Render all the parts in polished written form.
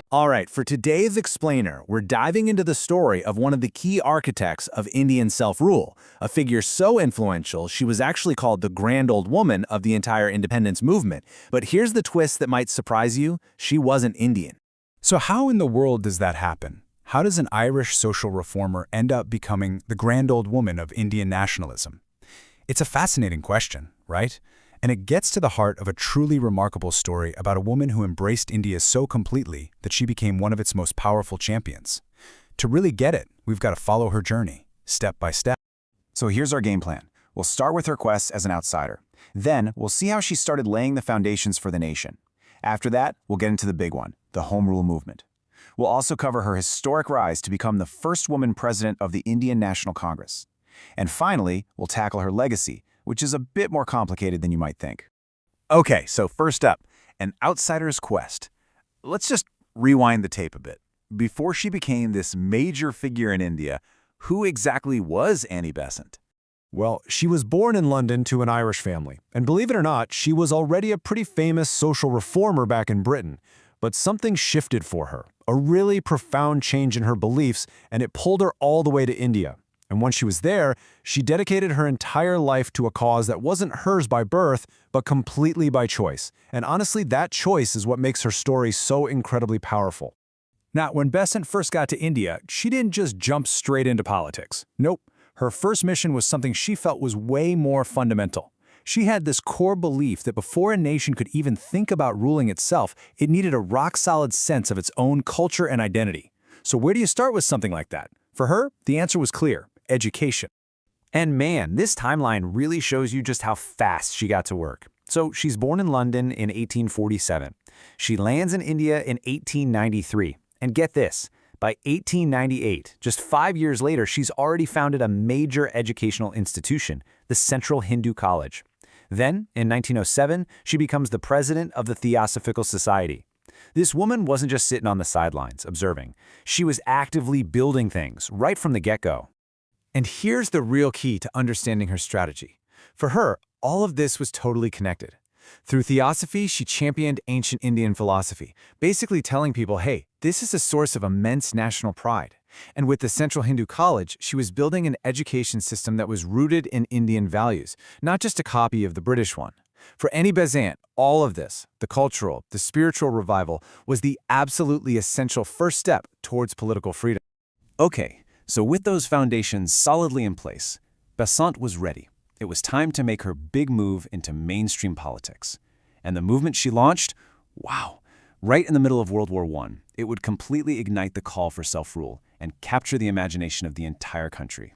All right, for today's explainer, we're diving into the story of one of the key architects of Indian self-rule, a figure so influential she was actually called the grand old woman of the entire independence movement. But here's the twist that might surprise you: she wasn't Indian. So how in the world does that happen? How does an Irish social reformer end up becoming the grand old woman of Indian nationalism? It's a fascinating question, right? And it gets to the heart of a truly remarkable story about a woman who embraced India so completely that she became one of its most powerful champions. To really get it, we've got to follow her journey, step by step. So here's our game plan. We'll start with her quest as an outsider. Then we'll see how she started laying the foundations for the nation. After that, we'll get into the big one, the Home Rule movement. We'll also cover her historic rise to become the first woman president of the Indian National Congress. And finally, we'll tackle her legacy, which is a bit more complicated than you might think. Okay, so first up, an outsider's quest. Let's just rewind the tape a bit. Before she became this major figure in India, who exactly was Annie Besant? Well, she was born in London to an Irish family, and believe it or not, she was already a pretty famous social reformer back in Britain. But something shifted for her, a really profound change in her beliefs, and it pulled her all the way to India. And once she was there, she dedicated her entire life to a cause that wasn't hers by birth, but completely by choice. And honestly, that choice is what makes her story so incredibly powerful. Now, when Besant first got to India, she didn't just jump straight into politics. Nope. Her first mission was something she felt was way more fundamental. She had this core belief that before a nation could even think about ruling itself, it needed a rock-solid sense of its own culture and identity. So where do you start with something like that? For her, the answer was clear: education. And man, this timeline really shows you just how fast she got to work. So she's born in London in 1847. She lands in India in 1893. And get this, by 1898, just 5 years later, she's already founded a major educational institution, the Central Hindu College. Then, in 1907, she becomes the president of the Theosophical Society. This woman wasn't just sitting on the sidelines, observing. She was actively building things right from the get-go. And here's the real key to understanding her strategy. For her, all of this was totally connected. Through theosophy, she championed ancient Indian philosophy, basically telling people, hey, this is a source of immense national pride. And with the Central Hindu College, she was building an education system that was rooted in Indian values, not just a copy of the British one. For Annie Besant, all of this, the cultural, the spiritual revival, was the absolutely essential first step towards political freedom. Okay, so with those foundations solidly in place, Besant was ready. It was time to make her big move into mainstream politics. And the movement she launched, wow, right in the middle of World War I, it would completely ignite the call for self-rule and capture the imagination of the entire country.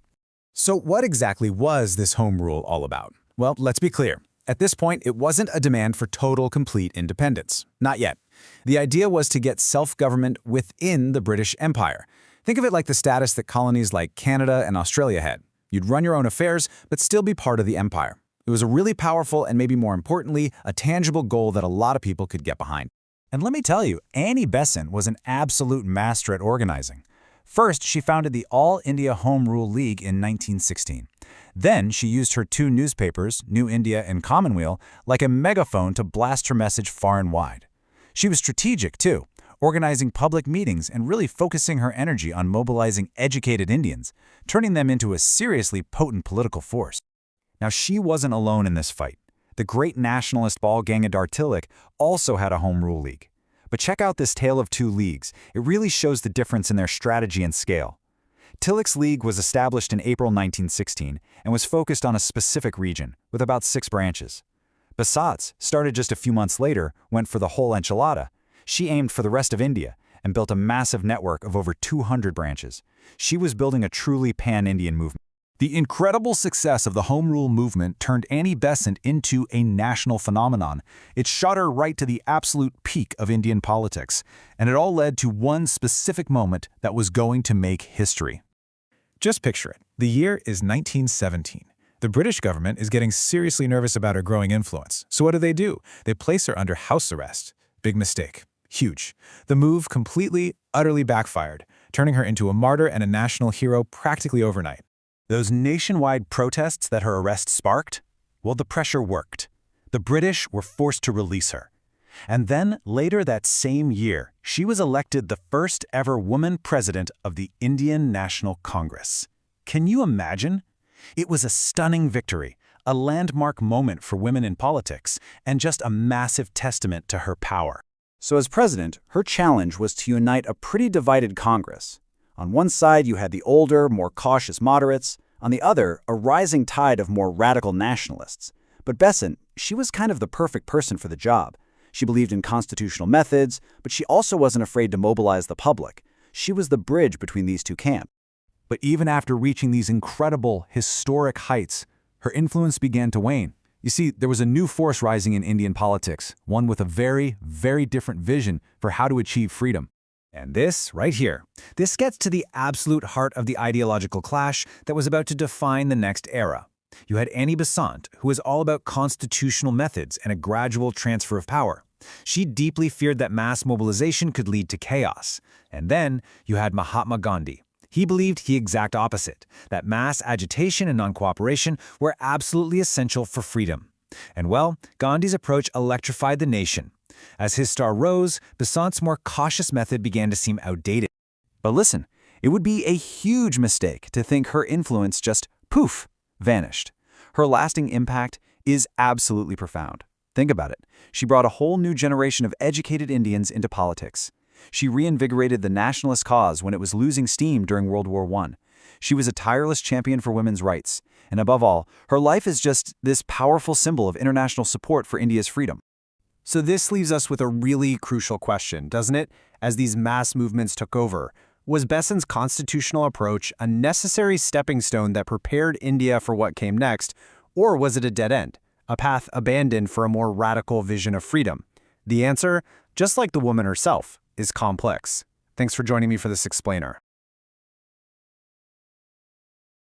So what exactly was this home rule all about? Well, let's be clear. At this point, it wasn't a demand for total, complete independence. Not yet. The idea was to get self-government within the British Empire. Think of it like the status that colonies like Canada and Australia had. You'd run your own affairs, but still be part of the empire. It was a really powerful and maybe more importantly, a tangible goal that a lot of people could get behind. And let me tell you, Annie Besant was an absolute master at organizing. First, she founded the All India Home Rule League in 1916. Then, she used her two newspapers, New India and Commonweal, like a megaphone to blast her message far and wide. She was strategic, too, organizing public meetings and really focusing her energy on mobilizing educated Indians, turning them into a seriously potent political force. Now, she wasn't alone in this fight. The great nationalist Bal Gangadhar Tilak also had a home rule league. But check out this tale of two leagues. It really shows the difference in their strategy and scale. Tilak's league was established in April 1916 and was focused on a specific region, with about 6 branches. Besant's, started just a few months later, went for the whole enchilada. She aimed for the rest of India and built a massive network of over 200 branches. She was building a truly pan-Indian movement. The incredible success of the Home Rule movement turned Annie Besant into a national phenomenon. It shot her right to the absolute peak of Indian politics, and it all led to one specific moment that was going to make history. Just picture it. The year is 1917. The British government is getting seriously nervous about her growing influence. So what do? They place her under house arrest. Big mistake. Huge. The move completely, utterly backfired, turning her into a martyr and a national hero practically overnight. Those nationwide protests that her arrest sparked? Well, the pressure worked. The British were forced to release her. And then, later that same year, she was elected the first ever woman president of the Indian National Congress. Can you imagine? It was a stunning victory, a landmark moment for women in politics, and just a massive testament to her power. So as president, her challenge was to unite a pretty divided Congress. On one side, you had the older, more cautious moderates. On the other, a rising tide of more radical nationalists. But Besant, she was kind of the perfect person for the job. She believed in constitutional methods, but she also wasn't afraid to mobilize the public. She was the bridge between these two camps. But even after reaching these incredible, historic heights, her influence began to wane. You see, there was a new force rising in Indian politics, one with a very, very different vision for how to achieve freedom. And this, right here, this gets to the absolute heart of the ideological clash that was about to define the next era. You had Annie Besant, who was all about constitutional methods and a gradual transfer of power. She deeply feared that mass mobilization could lead to chaos. And then you had Mahatma Gandhi. He believed the exact opposite, that mass agitation and non-cooperation were absolutely essential for freedom. And well, Gandhi's approach electrified the nation. As his star rose, Besant's more cautious method began to seem outdated. But listen, it would be a huge mistake to think her influence just, poof, vanished. Her lasting impact is absolutely profound. Think about it. She brought a whole new generation of educated Indians into politics. She reinvigorated the nationalist cause when it was losing steam during World War I. She was a tireless champion for women's rights. And above all, her life is just this powerful symbol of international support for India's freedom. So this leaves us with a really crucial question, doesn't it? As these mass movements took over, was Besant's constitutional approach a necessary stepping stone that prepared India for what came next, or was it a dead end, a path abandoned for a more radical vision of freedom? The answer, just like the woman herself, is complex. Thanks for joining me for this explainer.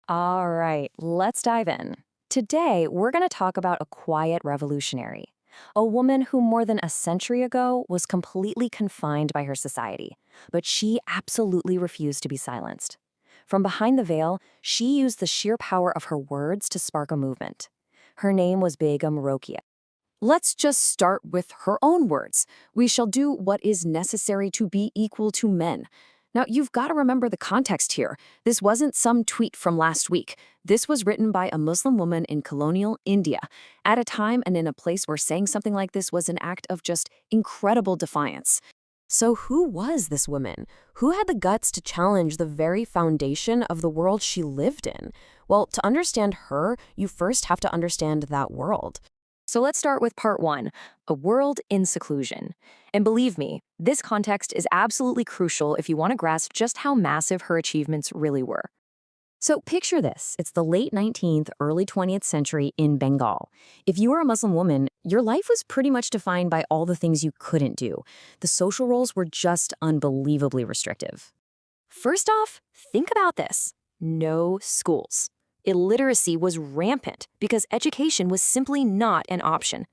All right, let's dive in. Today, we're going to talk about a quiet revolutionary, a woman who more than a century ago was completely confined by her society, but she absolutely refused to be silenced. From behind the veil, she used the sheer power of her words to spark a movement. Her name was Begum Rokeya. Let's just start with her own words. "We shall do what is necessary to be equal to men." Now, you've got to remember the context here. This wasn't some tweet from last week. This was written by a Muslim woman in colonial India, at a time and in a place where saying something like this was an act of just incredible defiance. So who was this woman? Who had the guts to challenge the very foundation of the world she lived in? Well, to understand her, you first have to understand that world. So let's start with part 1, a world in seclusion. And believe me, this context is absolutely crucial if you want to grasp just how massive her achievements really were. So picture this. It's the late 19th, early 20th century in Bengal. If you were a Muslim woman, your life was pretty much defined by all the things you couldn't do. The social roles were just unbelievably restrictive. First off, think about this. No schools. Illiteracy was rampant because education was simply not an option.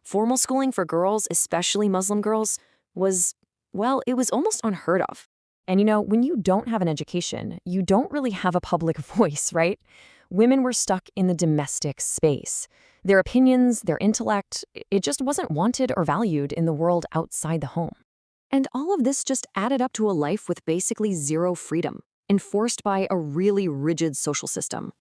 Formal schooling for girls, especially Muslim girls, was, well, it was almost unheard of. And you know, when you don't have an education, you don't really have a public voice, right? Women were stuck in the domestic space. Their opinions, their intellect, it just wasn't wanted or valued in the world outside the home. And all of this just added up to a life with basically zero freedom, enforced by a really rigid social system.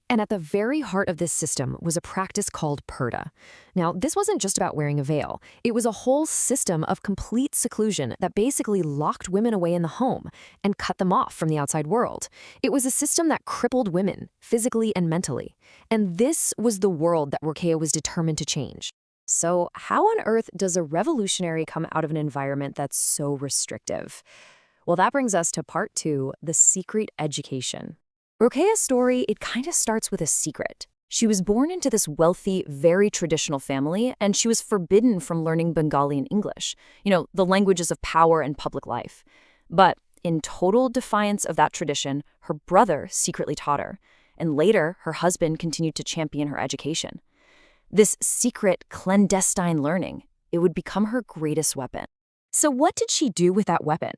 And at the very heart of this system was a practice called purdah. Now, this wasn't just about wearing a veil. It was a whole system of complete seclusion that basically locked women away in the home and cut them off from the outside world. It was a system that crippled women, physically and mentally. And this was the world that Rokeya was determined to change. So how on earth does a revolutionary come out of an environment that's so restrictive? Well, that brings us to part 2, the secret education. Rokeya's story, it kind of starts with a secret. She was born into this wealthy, very traditional family, and she was forbidden from learning Bengali and English, the languages of power and public life. But in total defiance of that tradition, her brother secretly taught her, and later her husband continued to champion her education. This secret, clandestine learning, it would become her greatest weapon. So what did she do with that weapon?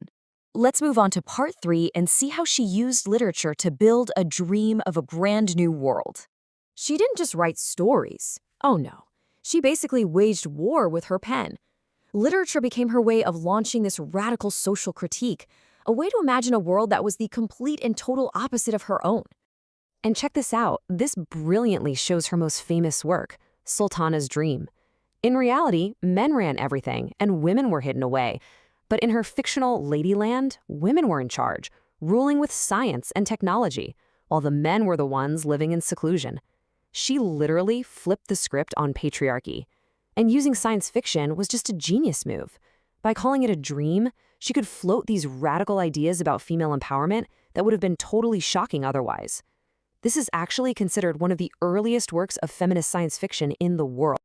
Let's move on to part 3 and see how she used literature to build a dream of a brand new world. She didn't just write stories. Oh no. She basically waged war with her pen. Literature became her way of launching this radical social critique, a way to imagine a world that was the complete and total opposite of her own. And check this out, this brilliantly shows her most famous work, Sultana's Dream. In reality, men ran everything, and women were hidden away. But in her fictional Ladyland, women were in charge, ruling with science and technology, while the men were the ones living in seclusion. She literally flipped the script on patriarchy. And using science fiction was just a genius move. By calling it a dream, she could float these radical ideas about female empowerment that would have been totally shocking otherwise. This is actually considered one of the earliest works of feminist science fiction in the world.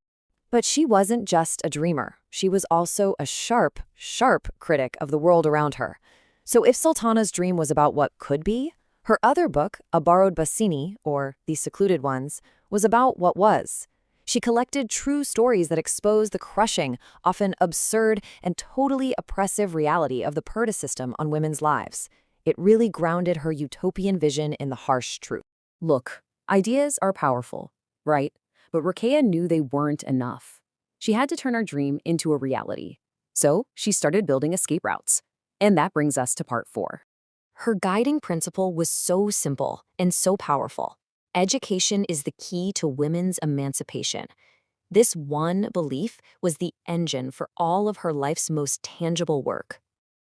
But she wasn't just a dreamer. She was also a sharp, sharp critic of the world around her. So if Sultana's Dream was about what could be, her other book, A Borrowed Bassini, or The Secluded Ones, was about what was. She collected true stories that expose the crushing, often absurd, and totally oppressive reality of the Purdah system on women's lives. It really grounded her utopian vision in the harsh truth. Look, ideas are powerful, right? But Rokeya knew they weren't enough. She had to turn her dream into a reality. So she started building escape routes. And that brings us to part 4. Her guiding principle was so simple and so powerful. Education is the key to women's emancipation. This one belief was the engine for all of her life's most tangible work.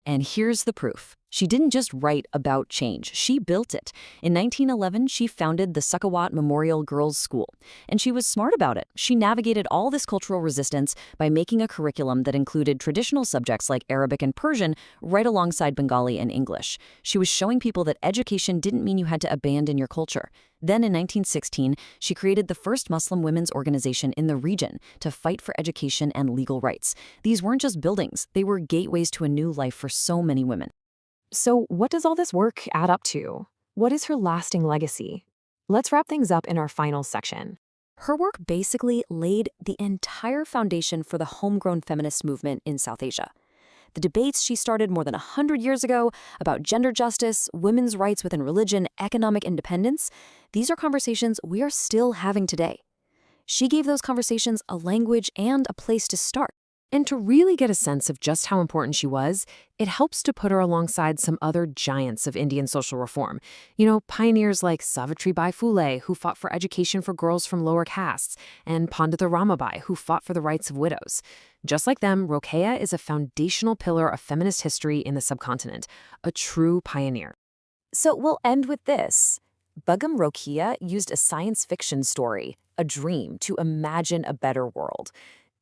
And here's the proof. She didn't just write about change, she built it. In 1911, she founded the Sukawat Memorial Girls' School, and she was smart about it. She navigated all this cultural resistance by making a curriculum that included traditional subjects like Arabic and Persian right alongside Bengali and English. She was showing people that education didn't mean you had to abandon your culture. Then in 1916, she created the first Muslim women's organization in the region to fight for education and legal rights. These weren't just buildings, they were gateways to a new life for so many women. So what does all this work add up to? What is her lasting legacy? Let's wrap things up in our final section. Her work basically laid the entire foundation for the homegrown feminist movement in South Asia. The debates she started more than 100 years ago about gender justice, women's rights within religion, economic independence, these are conversations we are still having today. She gave those conversations a language and a place to start. And to really get a sense of just how important she was, it helps to put her alongside some other giants of Indian social reform. Pioneers like Savitribai Phule, who fought for education for girls from lower castes, and Pandita Ramabai, who fought for the rights of widows. Just like them, Rokeya is a foundational pillar of feminist history in the subcontinent, a true pioneer. So we'll end with this. Begum Rokeya used a science fiction story, a dream, to imagine a better world.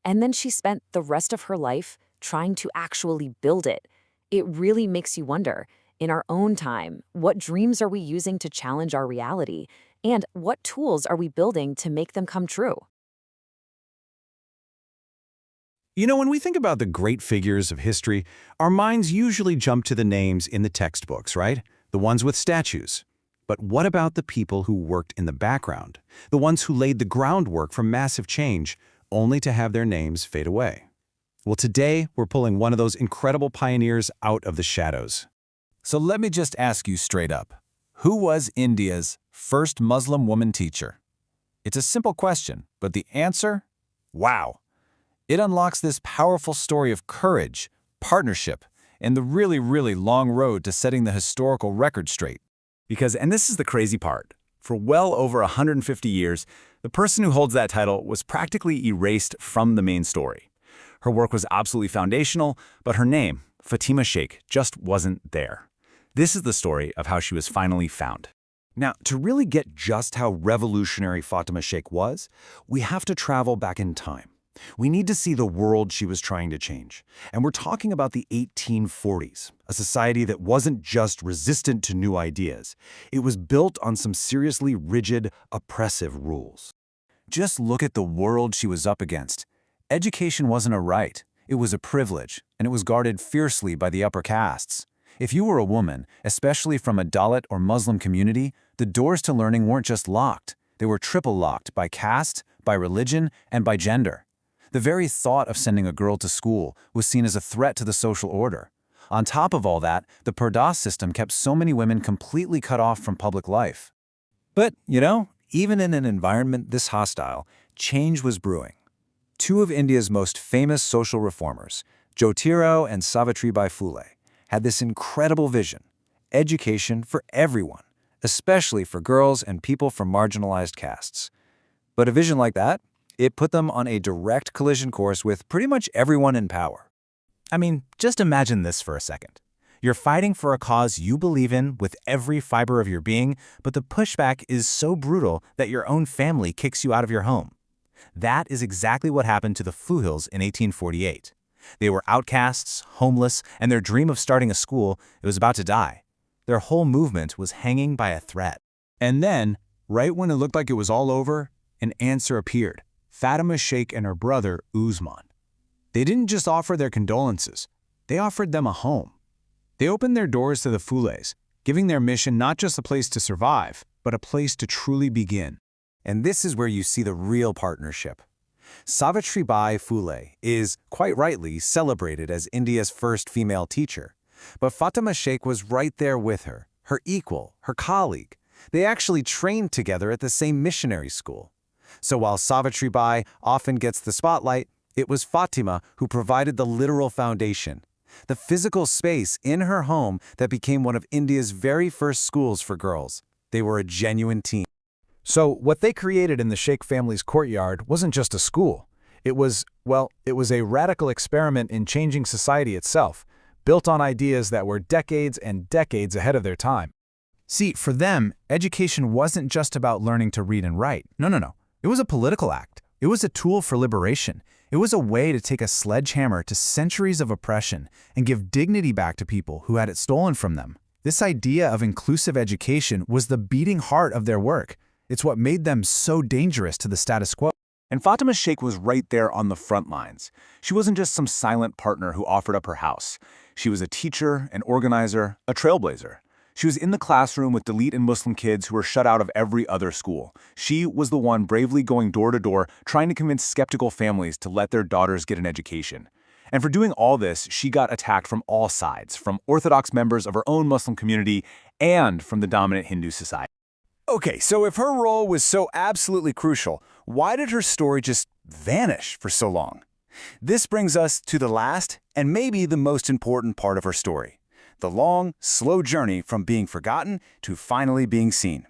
And then she spent the rest of her life trying to actually build it. It really makes you wonder, in our own time, what dreams are we using to challenge our reality? And what tools are we building to make them come true? When we think about the great figures of history, our minds usually jump to the names in the textbooks, right? The ones with statues. But what about the people who worked in the background? The ones who laid the groundwork for massive change, only to have their names fade away? Well, today we're pulling one of those incredible pioneers out of the shadows. So let me just ask you straight up. Who was India's first Muslim woman teacher? It's a simple question, but the answer? Wow! It unlocks this powerful story of courage, partnership, and the really, really long road to setting the historical record straight. And this is the crazy part, for well over 150 years, the person who holds that title was practically erased from the main story. Her work was absolutely foundational, but her name, Fatima Sheikh, just wasn't there. This is the story of how she was finally found. Now, to really get just how revolutionary Fatima Sheikh was, we have to travel back in time. We need to see the world she was trying to change. And we're talking about the 1840s, a society that wasn't just resistant to new ideas. It was built on some seriously rigid, oppressive rules. Just look at the world she was up against. Education wasn't a right, it was a privilege, and it was guarded fiercely by the upper castes. If you were a woman, especially from a Dalit or Muslim community, the doors to learning weren't just locked. They were triple locked by caste, by religion, and by gender. The very thought of sending a girl to school was seen as a threat to the social order. On top of all that, the Purdah system kept so many women completely cut off from public life. But, even in an environment this hostile, change was brewing. Two of India's most famous social reformers, Jyotirao and Savitribai Phule, had this incredible vision: education for everyone, especially for girls and people from marginalized castes. But a vision like that, it put them on a direct collision course with pretty much everyone in power. I mean, just imagine this for a second. You're fighting for a cause you believe in with every fiber of your being, but the pushback is so brutal that your own family kicks you out of your home. That is exactly what happened to the Fuhils in 1848. They were outcasts, homeless, and their dream of starting a school, it was about to die. Their whole movement was hanging by a thread. And then, right when it looked like it was all over, an answer appeared: Fatima Sheikh and her brother, Usman. They didn't just offer their condolences, they offered them a home. They opened their doors to the Phules, giving their mission not just a place to survive, but a place to truly begin. And this is where you see the real partnership. Savitribai Phule is, quite rightly, celebrated as India's first female teacher. But Fatima Sheikh was right there with her, her equal, her colleague. They actually trained together at the same missionary school. So while Savitribai often gets the spotlight, it was Fatima who provided the literal foundation, the physical space in her home that became one of India's very first schools for girls. They were a genuine team. So what they created in the Sheikh family's courtyard wasn't just a school. It was a radical experiment in changing society itself, built on ideas that were decades and decades ahead of their time. See, for them, education wasn't just about learning to read and write. No. It was a political act. It was a tool for liberation. It was a way to take a sledgehammer to centuries of oppression and give dignity back to people who had it stolen from them. This idea of inclusive education was the beating heart of their work. It's what made them so dangerous to the status quo. And Fatima Sheikh was right there on the front lines. She wasn't just some silent partner who offered up her house. She was a teacher, an organizer, a trailblazer. She was in the classroom with Dalit and Muslim kids who were shut out of every other school. She was the one bravely going door to door, trying to convince skeptical families to let their daughters get an education. And for doing all this, she got attacked from all sides, from Orthodox members of her own Muslim community and from the dominant Hindu society. Okay, so if her role was so absolutely crucial, why did her story just vanish for so long? This brings us to the last and maybe the most important part of her story: the long, slow journey from being forgotten to finally being seen.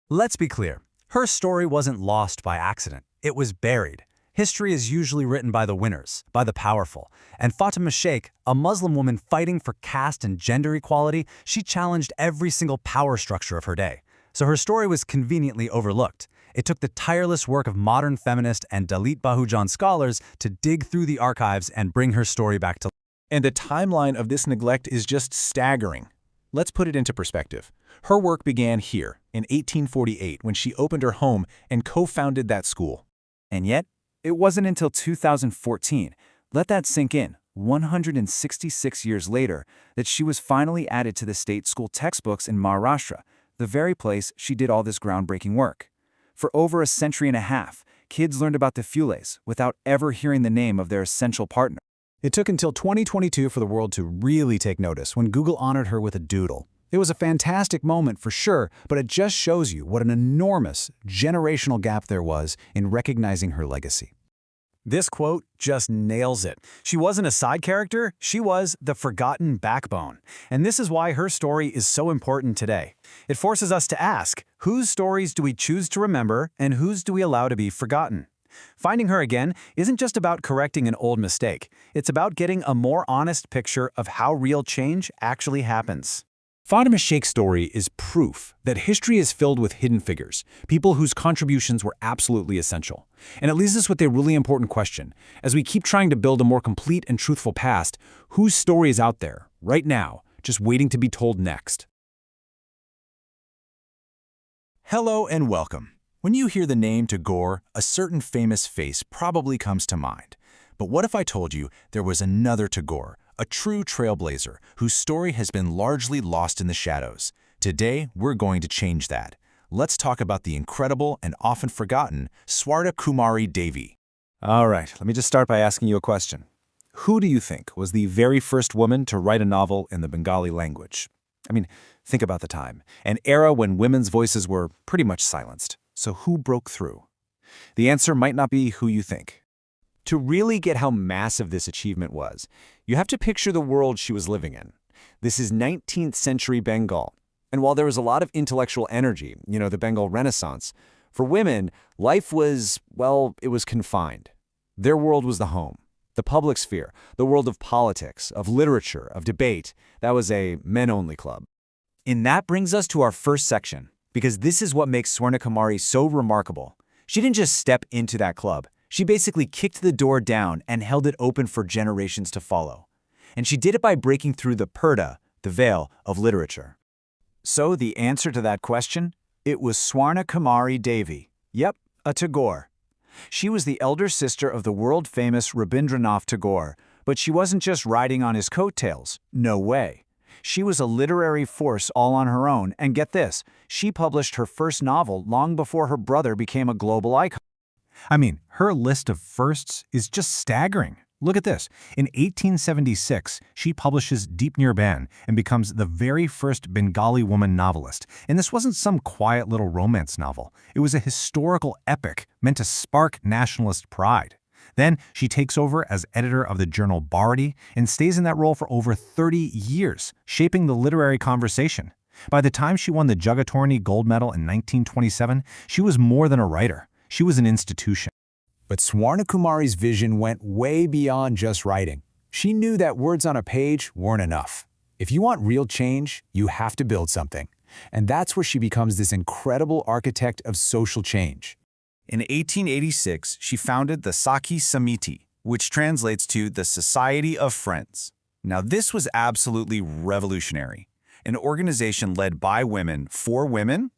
Let's be clear. Her story wasn't lost by accident. It was buried. History is usually written by the winners, by the powerful. And Fatima Sheikh, a Muslim woman fighting for caste and gender equality, she challenged every single power structure of her day. So her story was conveniently overlooked. It took the tireless work of modern feminist and Dalit Bahujan scholars to dig through the archives and bring her story back to life. And the timeline of this neglect is just staggering. Let's put it into perspective. Her work began here in 1848 when she opened her home and co-founded that school. And yet, it wasn't until 2014, let that sink in, 166 years later, that she was finally added to the state school textbooks in Maharashtra, the very place she did all this groundbreaking work. For over a century and a half, kids learned about the Phules without ever hearing the name of their essential partner. It took until 2022 for the world to really take notice when Google honored her with a doodle. It was a fantastic moment for sure, but it just shows you what an enormous generational gap there was in recognizing her legacy. This quote just nails it. She wasn't a side character, she was the forgotten backbone. And this is why her story is so important today. It forces us to ask, whose stories do we choose to remember and whose do we allow to be forgotten? Finding her again isn't just about correcting an old mistake. It's about getting a more honest picture of how real change actually happens. Fatima Sheikh's story is proof that history is filled with hidden figures, people whose contributions were absolutely essential. And it leaves us with a really important question. As we keep trying to build a more complete and truthful past, whose story is out there, right now, just waiting to be told next? Hello and welcome. When you hear the name Tagore, a certain famous face probably comes to mind. But what if I told you there was another Tagore, a true trailblazer whose story has been largely lost in the shadows? Today, we're going to change that. Let's talk about the incredible and often forgotten Swarta Kumari Devi. All right, let me just start by asking you a question. Who do you think was the very first woman to write a novel in the Bengali language? I mean, think about the time, an era when women's voices were pretty much silenced. So who broke through? The answer might not be who you think. To really get how massive this achievement was, you have to picture the world she was living in. This is 19th century Bengal. And while there was a lot of intellectual energy, the Bengal Renaissance, for women, life was, well, it was confined. Their world was the home, the public sphere, the world of politics, of literature, of debate. That was a men-only club. And that brings us to our first section, because this is what makes Swarna Kumari so remarkable. She didn't just step into that club. She basically kicked the door down and held it open for generations to follow. And she did it by breaking through the purdah, the veil of literature. So the answer to that question? It was Swarna Kumari Devi. Yep, a Tagore. She was the elder sister of the world-famous Rabindranath Tagore, but she wasn't just riding on his coattails. No way. She was a literary force all on her own, and get this, she published her first novel long before her brother became a global icon. I mean, her list of firsts is just staggering. Look at this. In 1876, she publishes Deep Nirban and becomes the very first Bengali woman novelist. And this wasn't some quiet little romance novel. It was a historical epic meant to spark nationalist pride. Then she takes over as editor of the journal Bharati and stays in that role for over 30 years, shaping the literary conversation. By the time she won the Jagatorni Gold Medal in 1927, she was more than a writer. She was an institution. But Swarna Kumari's vision went way beyond just writing. She knew that words on a page weren't enough. If you want real change, you have to build something. And that's where she becomes this incredible architect of social change. In 1886, she founded the Sakhi Samiti, which translates to the Society of Friends. Now, this was absolutely revolutionary. An organization led by women for women?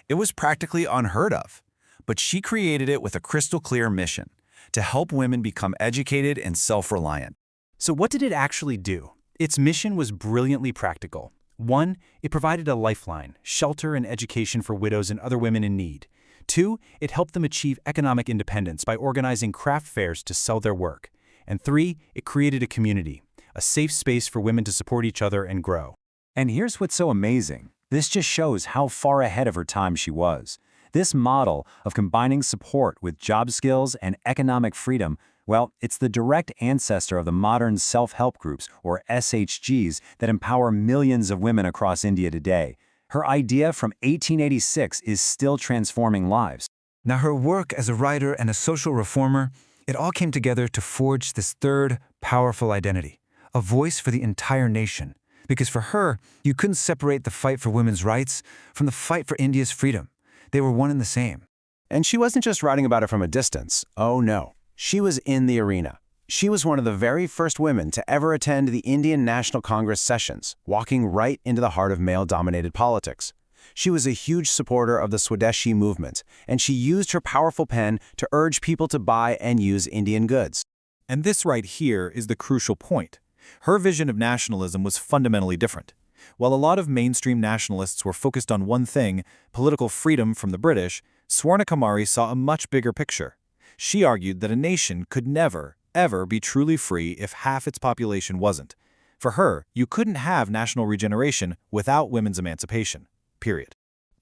It was practically unheard of. But she created it with a crystal-clear mission, to help women become educated and self-reliant. So what did it actually do? Its mission was brilliantly practical. 1, it provided a lifeline, shelter and education for widows and other women in need. 2, it helped them achieve economic independence by organizing craft fairs to sell their work. And 3, it created a community, a safe space for women to support each other and grow. And here's what's so amazing. This just shows how far ahead of her time she was. This model of combining support with job skills and economic freedom, well, it's the direct ancestor of the modern self-help groups, or SHGs, that empower millions of women across India today. Her idea from 1886 is still transforming lives. Now, her work as a writer and a social reformer, it all came together to forge this third, powerful identity, a voice for the entire nation. Because for her, you couldn't separate the fight for women's rights from the fight for India's freedom. They were one and the same. And she wasn't just writing about it from a distance. Oh no, she was in the arena. She was one of the very first women to ever attend the Indian National Congress sessions, walking right into the heart of male-dominated politics. She was a huge supporter of the Swadeshi movement, and she used her powerful pen to urge people to buy and use Indian goods. And this right here is the crucial point. Her vision of nationalism was fundamentally different. While a lot of mainstream nationalists were focused on one thing, political freedom from the British, Swarna Kumari saw a much bigger picture. She argued that a nation could never, ever be truly free if half its population wasn't. For her, you couldn't have national regeneration without women's emancipation. Period.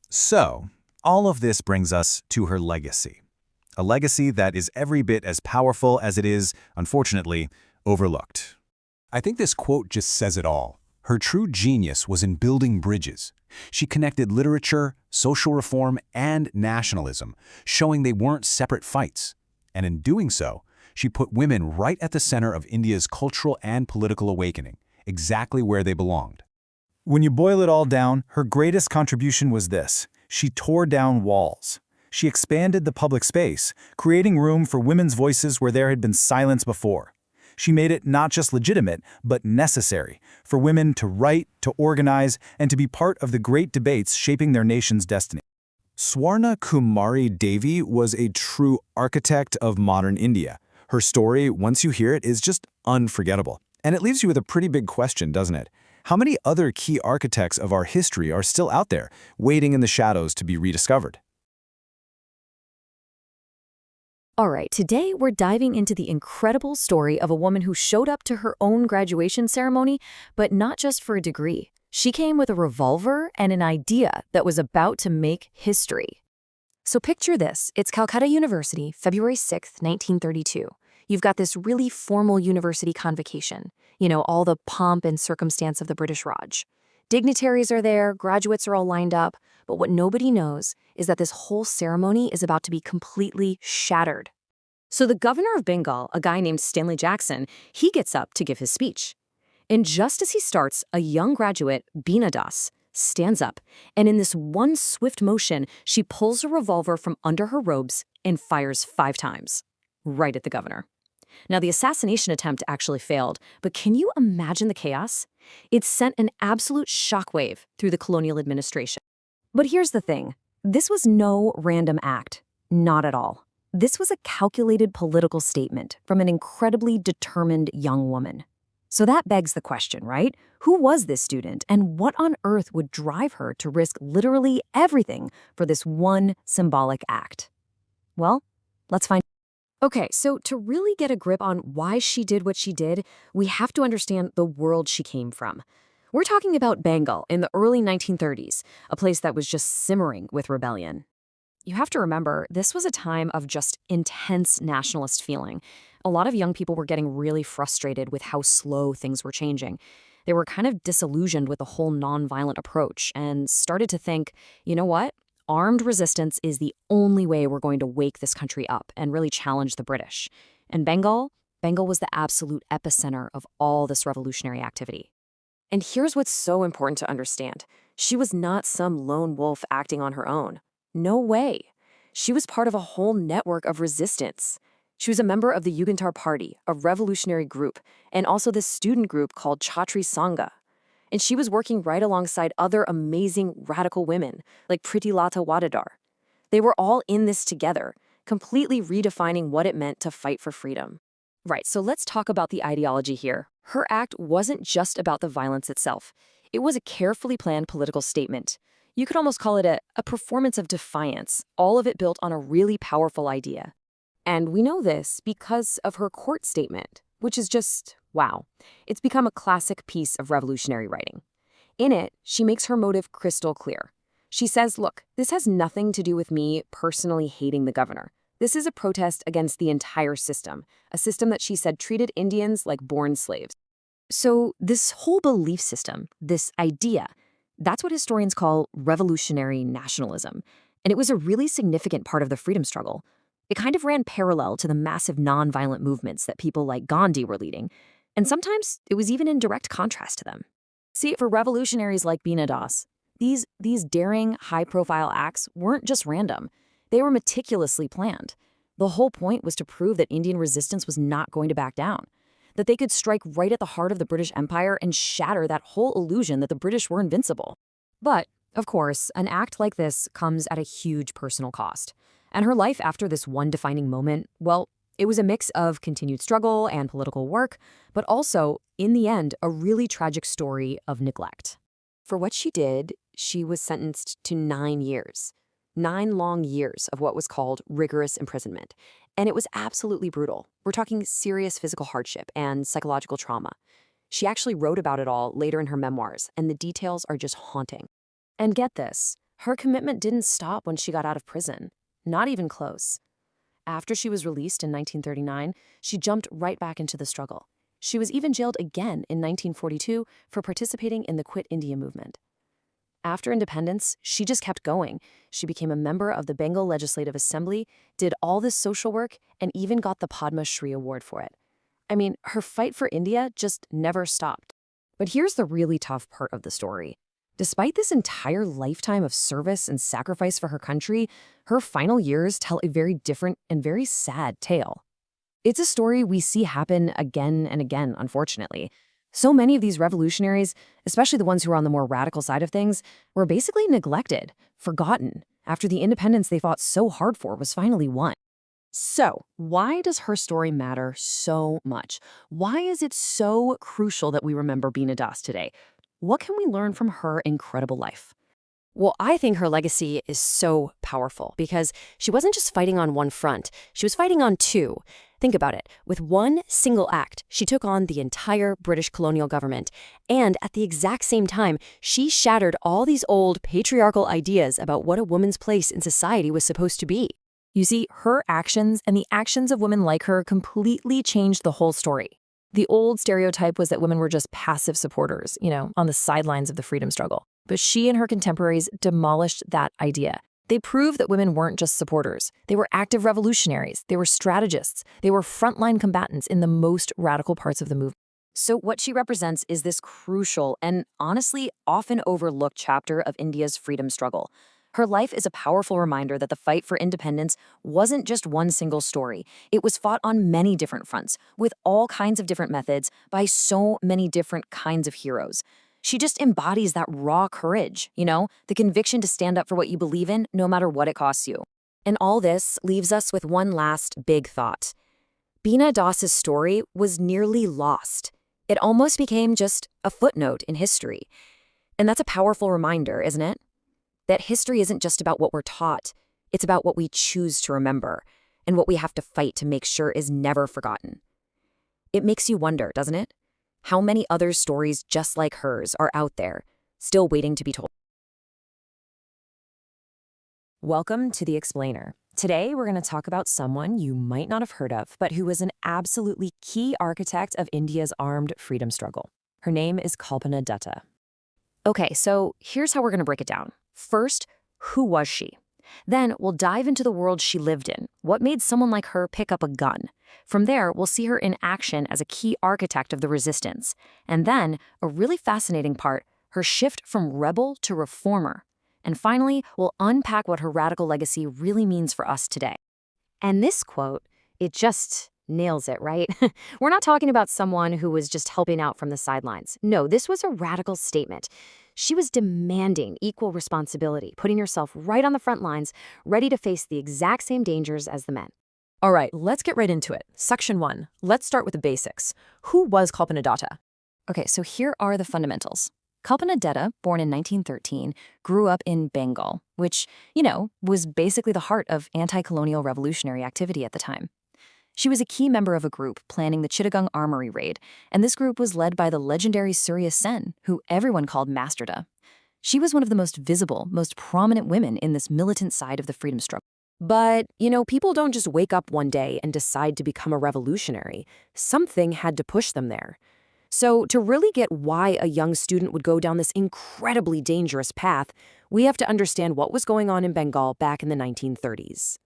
So, all of this brings us to her legacy. A legacy that is every bit as powerful as it is, unfortunately, overlooked. I think this quote just says it all. Her true genius was in building bridges. She connected literature, social reform, and nationalism, showing they weren't separate fights. And in doing so, she put women right at the center of India's cultural and political awakening, exactly where they belonged. When you boil it all down, her greatest contribution was this. She tore down walls. She expanded the public space, creating room for women's voices where there had been silence before. She made it not just legitimate, but necessary for women to write, to organize, and to be part of the great debates shaping their nation's destiny. Swarna Kumari Devi was a true architect of modern India. Her story, once you hear it, is just unforgettable. And it leaves you with a pretty big question, doesn't it? How many other key architects of our history are still out there, waiting in the shadows to be rediscovered? All right, today we're diving into the incredible story of a woman who showed up to her own graduation ceremony, but not just for a degree. She came with a revolver and an idea that was about to make history. So picture this. It's Calcutta University, February 6, 1932. You've got this really formal university convocation, all the pomp and circumstance of the British Raj. Dignitaries are there, graduates are all lined up, but what nobody knows is that this whole ceremony is about to be completely shattered. So the governor of Bengal, a guy named Stanley Jackson, he gets up to give his speech. And just as he starts, a young graduate, Beena Das, stands up, and in this one swift motion, she pulls a revolver from under her robes and fires 5 times, right at the governor. Now, the assassination attempt actually failed, but can you imagine the chaos? It sent an absolute shockwave through the colonial administration. But here's the thing. This was no random act. Not at all. This was a calculated political statement from an incredibly determined young woman. So that begs the question, right? Who was this student, and what on earth would drive her to risk literally everything for this one symbolic act? Well, let's find out. Okay, so to really get a grip on why she did what she did, we have to understand the world she came from. We're talking about Bengal in the early 1930s, a place that was just simmering with rebellion. You have to remember, this was a time of just intense nationalist feeling. A lot of young people were getting really frustrated with how slow things were changing. They were kind of disillusioned with the whole nonviolent approach and started to think, you know what? Armed resistance is the only way we're going to wake this country up and really challenge the British. And Bengal was the absolute epicenter of all this revolutionary activity. And here's what's so important to understand. She was not some lone wolf acting on her own. No way. She was part of a whole network of resistance. She was a member of the Yugantar Party, a revolutionary group, and also this student group called Chhatri Sangha. And she was working right alongside other amazing radical women, like Prittilata Wadadar. They were all in this together, completely redefining what it meant to fight for freedom. Right, so let's talk about the ideology here. Her act wasn't just about the violence itself. It was a carefully planned political statement. You could almost call it a performance of defiance, all of it built on a really powerful idea. And we know this because of her court statement, which is just, wow. It's become a classic piece of revolutionary writing. In it, she makes her motive crystal clear. She says, look, this has nothing to do with me personally hating the governor. This is a protest against the entire system, a system that she said treated Indians like born slaves. So this whole belief system, this idea, that's what historians call revolutionary nationalism. And it was a really significant part of the freedom struggle. It kind of ran parallel to the massive nonviolent movements that people like Gandhi were leading. And sometimes it was even in direct contrast to them. See, for revolutionaries like Beena Das, these daring, high-profile acts weren't just random. They were meticulously planned. The whole point was to prove that Indian resistance was not going to back down, that they could strike right at the heart of the British Empire and shatter that whole illusion that the British were invincible. But, of course, an act like this comes at a huge personal cost. And her life after this one defining moment, well, it was a mix of continued struggle and political work, but also, in the end, a really tragic story of neglect. For what she did, she was sentenced to 9 years. 9 long years of what was called rigorous imprisonment. And it was absolutely brutal. We're talking serious physical hardship and psychological trauma. She actually wrote about it all later in her memoirs, and the details are just haunting. And get this, her commitment didn't stop when she got out of prison. Not even close. After she was released in 1939, she jumped right back into the struggle. She was even jailed again in 1942 for participating in the Quit India movement. After independence, she just kept going. She became a member of the Bengal Legislative Assembly, did all this social work, and even got the Padma Shri Award for it. I mean, her fight for India just never stopped. But here's the really tough part of the story. Despite this entire lifetime of service and sacrifice for her country, her final years tell a very different and very sad tale. It's a story we see happen again and again, unfortunately. So many of these revolutionaries, especially the ones who were on the more radical side of things, were basically neglected, forgotten, after the independence they fought so hard for was finally won. So, why does her story matter so much? Why is it so crucial that we remember Beena Das today? What can we learn from her incredible life? Well, I think her legacy is so powerful because she wasn't just fighting on one front, she was fighting on 2. Think about it. With one single act, she took on the entire British colonial government. And at the exact same time, she shattered all these old patriarchal ideas about what a woman's place in society was supposed to be. You see, her actions and the actions of women like her completely changed the whole story. The old stereotype was that women were just passive supporters, on the sidelines of the freedom struggle. But she and her contemporaries demolished that idea. They proved that women weren't just supporters. They were active revolutionaries. They were strategists. They were frontline combatants in the most radical parts of the movement. So what she represents is this crucial and honestly often overlooked chapter of India's freedom struggle. Her life is a powerful reminder that the fight for independence wasn't just one single story. It was fought on many different fronts, with all kinds of different methods, by so many different kinds of heroes. She just embodies that raw courage, the conviction to stand up for what you believe in, no matter what it costs you. And all this leaves us with one last big thought. Beena Das's story was nearly lost. It almost became just a footnote in history. And that's a powerful reminder, isn't it? That history isn't just about what we're taught. It's about what we choose to remember and what we have to fight to make sure is never forgotten. It makes you wonder, doesn't it? How many other stories just like hers are out there, still waiting to be told? Welcome to The Explainer. Today, we're going to talk about someone you might not have heard of, but who was an absolutely key architect of India's armed freedom struggle. Her name is Kalpana Dutta. Okay, so here's how we're going to break it down. First, who was she? Then we'll dive into the world she lived in. What made someone like her pick up a gun? From there, we'll see her in action as a key architect of the resistance. And then, a really fascinating part, her shift from rebel to reformer. And finally, we'll unpack what her radical legacy really means for us today. And this quote, it just nails it, right? We're not talking about someone who was just helping out from the sidelines. No, this was a radical statement. She was demanding equal responsibility, putting herself right on the front lines, ready to face the exact same dangers as the men. All right, let's get right into it. Section 1. Let's start with the basics. Who was Kalpana Datta? Okay, so here are the fundamentals. Kalpana Datta, born in 1913, grew up in Bengal, which, was basically the heart of anti-colonial revolutionary activity at the time. She was a key member of a group planning the Chittagong Armory raid, and this group was led by the legendary Surya Sen, who everyone called Master Da. She was one of the most visible, most prominent women in this militant side of the freedom struggle. But, people don't just wake up one day and decide to become a revolutionary. Something had to push them there. So to really get why a young student would go down this incredibly dangerous path, we have to understand what was going on in Bengal back in the 1930s.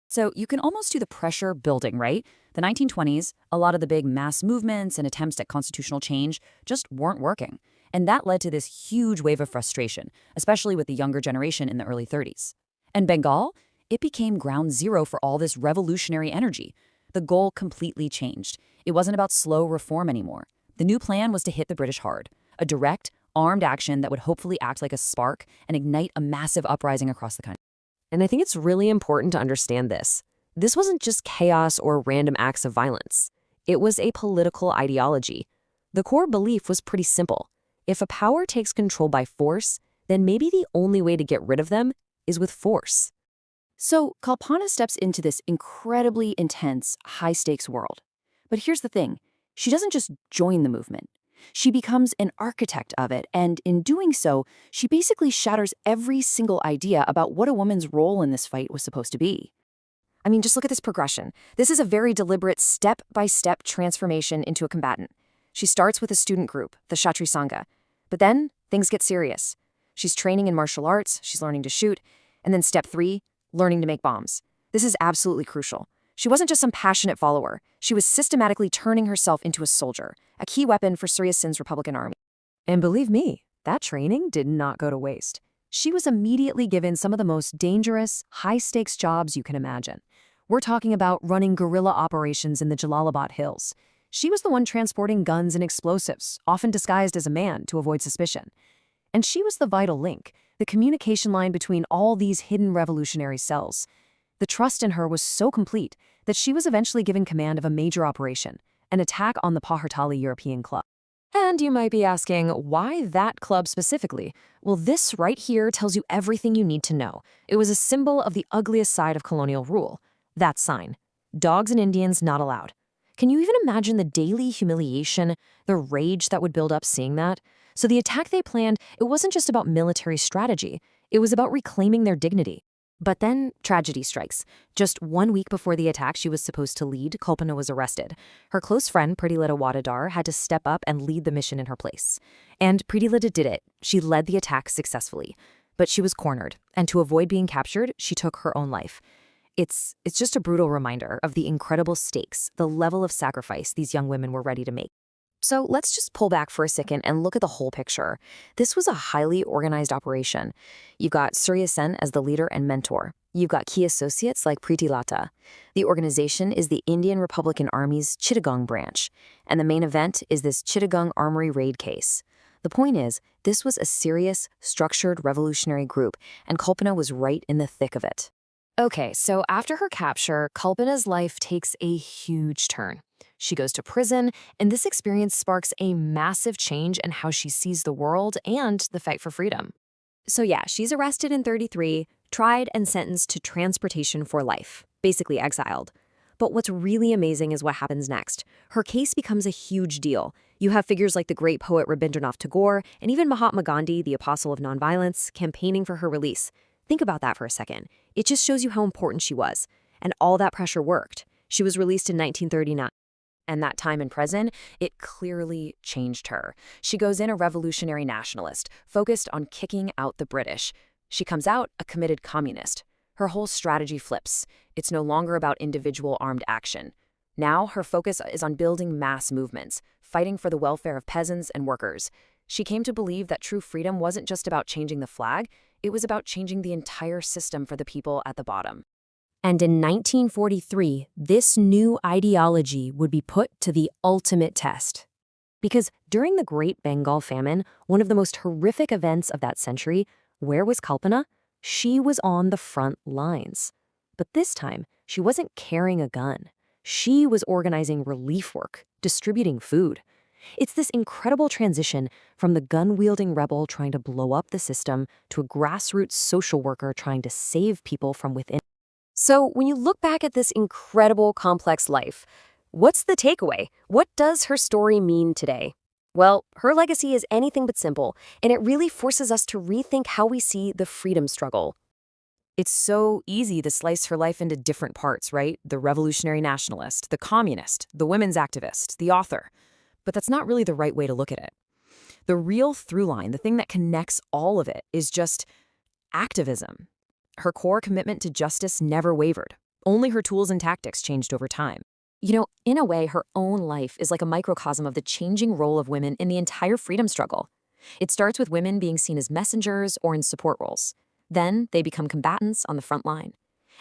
So you can almost do the pressure building, right? The 1920s, a lot of the big mass movements and attempts at constitutional change just weren't working. And that led to this huge wave of frustration, especially with the younger generation in the early 30s. And Bengal, it became ground zero for all this revolutionary energy. The goal completely changed. It wasn't about slow reform anymore. The new plan was to hit the British hard, a direct, armed action that would hopefully act like a spark and ignite a massive uprising across the country. And I think it's really important to understand this. This wasn't just chaos or random acts of violence. It was a political ideology. The core belief was pretty simple. If a power takes control by force, then maybe the only way to get rid of them is with force. So Kalpana steps into this incredibly intense, high-stakes world. But here's the thing. She doesn't just join the movement. She becomes an architect of it, and in doing so, she basically shatters every single idea about what a woman's role in this fight was supposed to be. I mean, just look at this progression. This is a very deliberate step-by-step transformation into a combatant. She starts with a student group, the Kshatri Sangha. But then, things get serious. She's training in martial arts, she's learning to shoot, and then step 3, learning to make bombs. This is absolutely crucial. She wasn't just some passionate follower. She was systematically turning herself into a soldier, a key weapon for Surya Sen's Republican Army. And believe me, that training did not go to waste. She was immediately given some of the most dangerous, high-stakes jobs you can imagine. We're talking about running guerrilla operations in the Jalalabad Hills. She was the one transporting guns and explosives, often disguised as a man to avoid suspicion. And she was the vital link, the communication line between all these hidden revolutionary cells. The trust in her was so complete that she was eventually given command of a major operation, an attack on the Pahartali European Club. And you might be asking, why that club specifically? Well, this right here tells you everything you need to know. It was a symbol of the ugliest side of colonial rule. That sign. Dogs and Indians not allowed. Can you even imagine the daily humiliation, the rage that would build up seeing that? So the attack they planned, it wasn't just about military strategy. It was about reclaiming their dignity. But then tragedy strikes. Just 1 week before the attack she was supposed to lead, Kalpana was arrested. Her close friend, Prittilata Wadadar, had to step up and lead the mission in her place. And Prittilata did it. She led the attack successfully. But she was cornered, and to avoid being captured, she took her own life. It's just a brutal reminder of the incredible stakes, the level of sacrifice these young women were ready to make. So let's just pull back for a second and look at the whole picture. This was a highly organized operation. You've got Surya Sen as the leader and mentor. You've got key associates like Prittilata. The organization is the Indian Republican Army's Chittagong branch, and the main event is this Chittagong Armory raid case. The point is, this was a serious, structured revolutionary group, and Kalpana was right in the thick of it. Okay, so after her capture, Kalpana's life takes a huge turn. She goes to prison, and this experience sparks a massive change in how she sees the world and the fight for freedom. So yeah, she's arrested in 33, tried and sentenced to transportation for life, basically exiled. But what's really amazing is what happens next. Her case becomes a huge deal. You have figures like the great poet Rabindranath Tagore and even Mahatma Gandhi, the apostle of nonviolence, campaigning for her release. Think about that for a second. It just shows you how important she was. And all that pressure worked. She was released in 1939. And that time in prison, it clearly changed her. She goes in a revolutionary nationalist, focused on kicking out the British. She comes out a committed communist. Her whole strategy flips. It's no longer about individual armed action. Now her focus is on building mass movements, fighting for the welfare of peasants and workers. She came to believe that true freedom wasn't just about changing the flag, it was about changing the entire system for the people at the bottom. And in 1943, this new ideology would be put to the ultimate test. Because during the Great Bengal Famine, one of the most horrific events of that century, where was Kalpana? She was on the front lines. But this time, she wasn't carrying a gun. She was organizing relief work, distributing food. It's this incredible transition from the gun-wielding rebel trying to blow up the system to a grassroots social worker trying to save people from within. So when you look back at this incredible, complex life, what's the takeaway? What does her story mean today? Well, her legacy is anything but simple, and it really forces us to rethink how we see the freedom struggle. It's so easy to slice her life into different parts, right? The revolutionary nationalist, the communist, the women's activist, the author. But that's not really the right way to look at it. The real through line, the thing that connects all of it, is just activism. Her core commitment to justice never wavered. Only her tools and tactics changed over time. You know, in a way, her own life is like a microcosm of the changing role of women in the entire freedom struggle. It starts with women being seen as messengers or in support roles. Then they become combatants on the front line.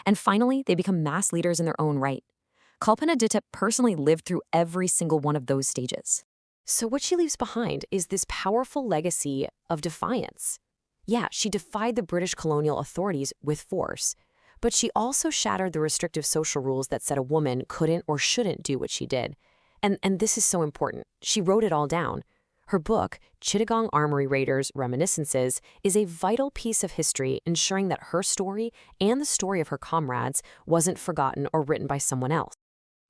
And finally, they become mass leaders in their own right. Kalpana Ditep personally lived through every single one of those stages. So what she leaves behind is this powerful legacy of defiance. Yeah, she defied the British colonial authorities with force, but she also shattered the restrictive social rules that said a woman couldn't or shouldn't do what she did. And this is so important. She wrote it all down. Her book, Chittagong Armory Raiders Reminiscences, is a vital piece of history ensuring that her story and the story of her comrades wasn't forgotten or written by someone else.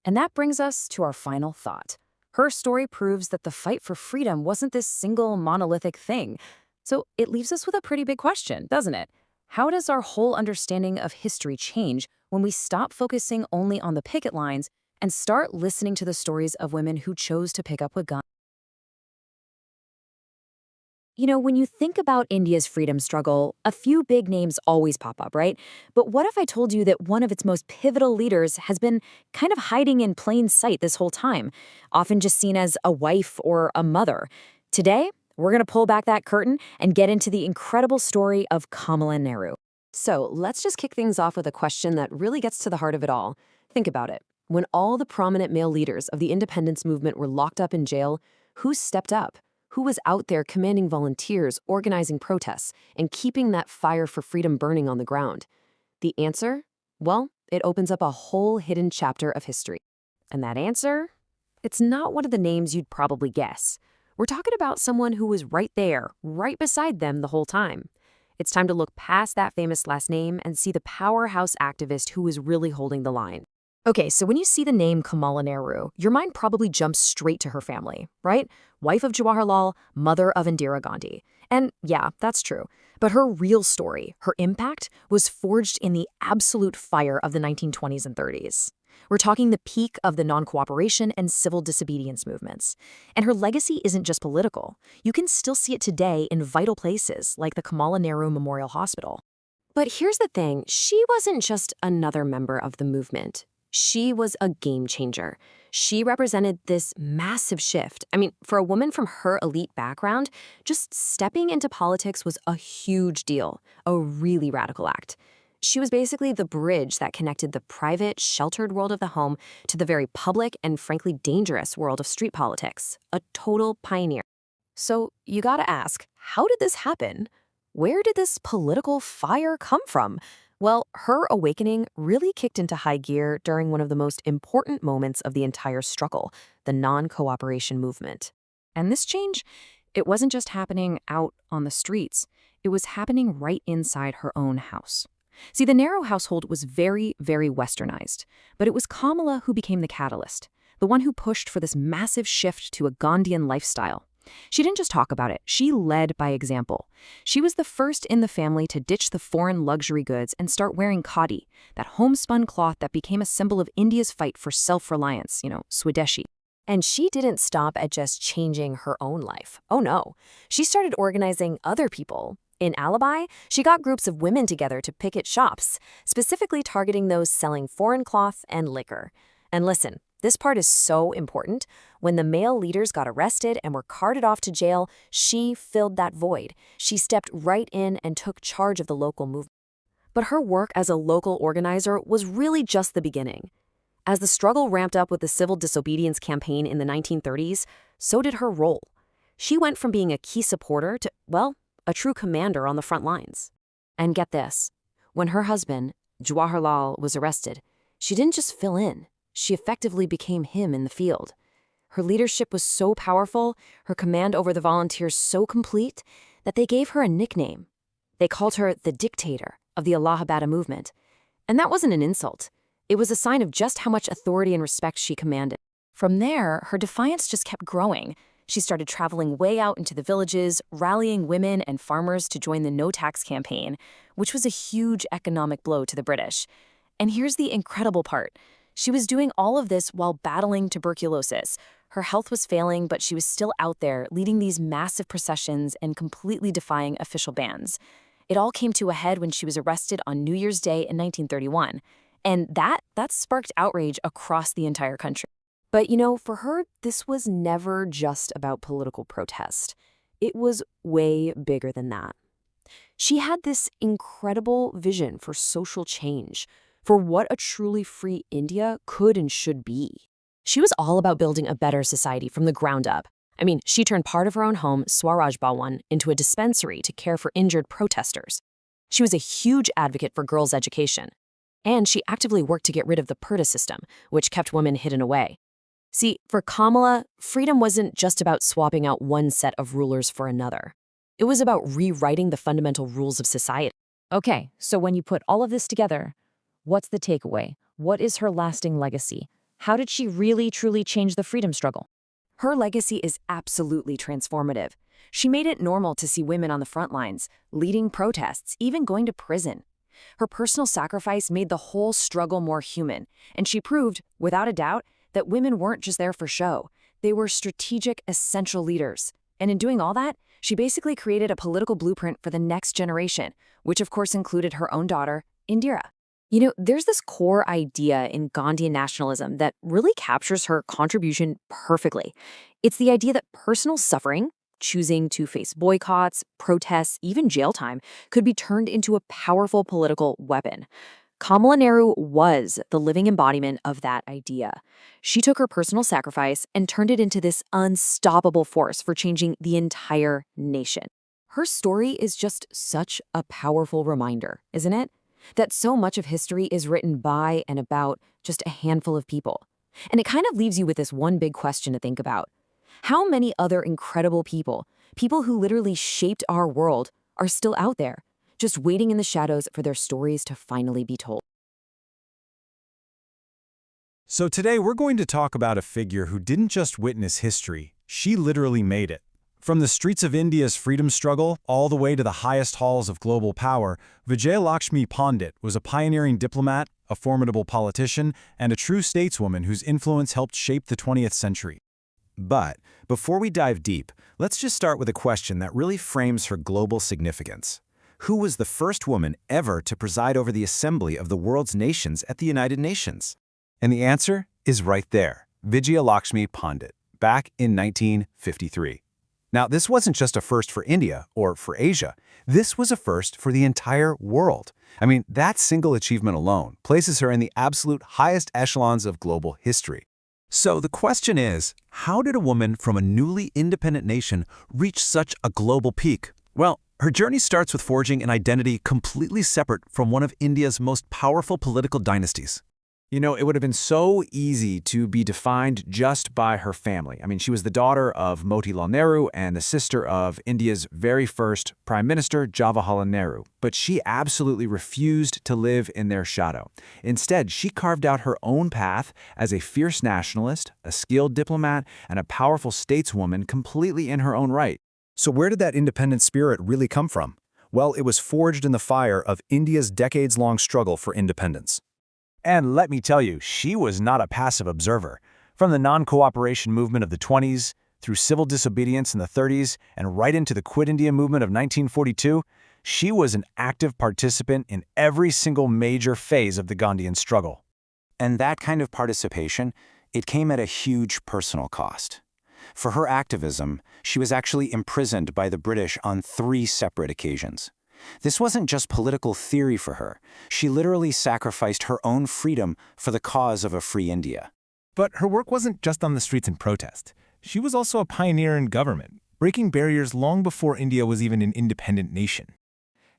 And that brings us to our final thought. Her story proves that the fight for freedom wasn't this single monolithic thing. So it leaves us with a pretty big question, doesn't it? How does our whole understanding of history change when we stop focusing only on the picket lines and start listening to the stories of women who chose to pick up a gun? You know, when you think about India's freedom struggle, a few big names always pop up, right? But what if I told you that one of its most pivotal leaders has been kind of hiding in plain sight this whole time, often just seen as a wife or a mother? Today, we're going to pull back that curtain and get into the incredible story of Kamala Nehru. So let's just kick things off with a question that really gets to the heart of it all. Think about it. When all the prominent male leaders of the independence movement were locked up in jail, who stepped up? Who was out there commanding volunteers, organizing protests, and keeping that fire for freedom burning on the ground? The answer? Well, it opens up a whole hidden chapter of history. And that answer? It's not one of the names you'd probably guess. We're talking about someone who was right there, right beside them the whole time. It's time to look past that famous last name and see the powerhouse activist who was really holding the line. Okay, so when you see the name Kamala Nehru, your mind probably jumps straight to her family, right? Wife of Jawaharlal, mother of Indira Gandhi. And yeah, that's true. But her real story, her impact, was forged in the absolute fire of the 1920s and 30s. We're talking the peak of the non-cooperation and civil disobedience movements. And her legacy isn't just political. You can still see it today in vital places like the Kamala Nehru Memorial Hospital. But here's the thing, she wasn't just another member of the movement. She was a game changer. She represented this massive shift. I mean, for a woman from her elite background, just stepping into politics was a huge deal, a really radical act. She was basically the bridge that connected the private, sheltered world of the home to the very public and frankly dangerous world of street politics. A total pioneer. So you gotta ask, how did this happen? Where did this political fire come from? Well, her awakening really kicked into high gear during one of the most important moments of the entire struggle, the non-cooperation movement. And this change, it wasn't just happening out on the streets. It was happening right inside her own house. See, the Nehru household was very, very westernized, but it was Kamala who became the catalyst, the one who pushed for this massive shift to a Gandhian lifestyle. She didn't just talk about it, she led by example. She was the first in the family to ditch the foreign luxury goods and start wearing khadi, that homespun cloth that became a symbol of India's fight for self-reliance, Swadeshi. And she didn't stop at just changing her own life. Oh no, she started organizing other people. In Alibi, she got groups of women together to picket shops, specifically targeting those selling foreign cloth and liquor. And listen, this part is so important. When the male leaders got arrested and were carted off to jail, she filled that void. She stepped right in and took charge of the local movement. But her work as a local organizer was really just the beginning. As the struggle ramped up with the civil disobedience campaign in the 1930s, so did her role. She went from being a key supporter to, well, a true commander on the front lines. And get this, when her husband, Jawaharlal, was arrested, she didn't just fill in. She effectively became him in the field. Her leadership was so powerful, her command over the volunteers so complete, that they gave her a nickname. They called her the dictator of the Allahabad movement. And that wasn't an insult. It was a sign of just how much authority and respect she commanded. From there, her defiance just kept growing. She started traveling way out into the villages, rallying women and farmers to join the No Tax campaign, which was a huge economic blow to the British. And here's the incredible part. She was doing all of this while battling tuberculosis. Her health was failing, but she was still out there leading these massive processions and completely defying official bans. It all came to a head when she was arrested on New Year's Day in 1931. And that sparked outrage across the entire country. But for her, this was never just about political protest. It was way bigger than that. She had this incredible vision for social change, for what a truly free India could and should be. She was all about building a better society from the ground up. I mean, she turned part of her own home, Swaraj Bhawan, into a dispensary to care for injured protesters. She was a huge advocate for girls' education. And she actively worked to get rid of the Purdah system, which kept women hidden away. See, for Kamala, freedom wasn't just about swapping out one set of rulers for another. It was about rewriting the fundamental rules of society. Okay, so when you put all of this together, what's the takeaway? What is her lasting legacy? How did she really, truly change the freedom struggle? Her legacy is absolutely transformative. She made it normal to see women on the front lines, leading protests, even going to prison. Her personal sacrifice made the whole struggle more human, and she proved, without a doubt, that women weren't just there for show. They were strategic, essential leaders. And in doing all that, she basically created a political blueprint for the next generation, which of course included her own daughter, Indira. There's this core idea in Gandhian nationalism that really captures her contribution perfectly. It's the idea that personal suffering, choosing to face boycotts, protests, even jail time, could be turned into a powerful political weapon. Kamala Nehru was the living embodiment of that idea. She took her personal sacrifice and turned it into this unstoppable force for changing the entire nation. Her story is just such a powerful reminder, isn't it? That so much of history is written by and about just a handful of people. And it kind of leaves you with this one big question to think about. How many other incredible people who literally shaped our world, are still out there, just waiting in the shadows for their stories to finally be told? So today we're going to talk about a figure who didn't just witness history, she literally made it. From the streets of India's freedom struggle all the way to the highest halls of global power, Vijayalakshmi Pandit was a pioneering diplomat, a formidable politician, and a true stateswoman whose influence helped shape the 20th century. But before we dive deep, let's just start with a question that really frames her global significance. Who was the first woman ever to preside over the assembly of the world's nations at the United Nations? And the answer is right there, Vijayalakshmi Pandit, back in 1953. Now, this wasn't just a first for India or for Asia. This was a first for the entire world. I mean, that single achievement alone places her in the absolute highest echelons of global history. So the question is, how did a woman from a newly independent nation reach such a global peak? Well, her journey starts with forging an identity completely separate from one of India's most powerful political dynasties. You know, it would have been so easy to be defined just by her family. I mean, she was the daughter of Motilal Nehru and the sister of India's very first Prime Minister, Jawaharlal Nehru. But she absolutely refused to live in their shadow. Instead, she carved out her own path as a fierce nationalist, a skilled diplomat, and a powerful stateswoman completely in her own right. So where did that independent spirit really come from? Well, it was forged in the fire of India's decades-long struggle for independence. And let me tell you, she was not a passive observer. From the non-cooperation movement of the 20s, through civil disobedience in the 30s, and right into the Quit India movement of 1942, she was an active participant in every single major phase of the Gandhian struggle. And that kind of participation, it came at a huge personal cost. For her activism, she was actually imprisoned by the British on 3 separate occasions. This wasn't just political theory for her. She literally sacrificed her own freedom for the cause of a free India. But her work wasn't just on the streets in protest. She was also a pioneer in government, breaking barriers long before India was even an independent nation.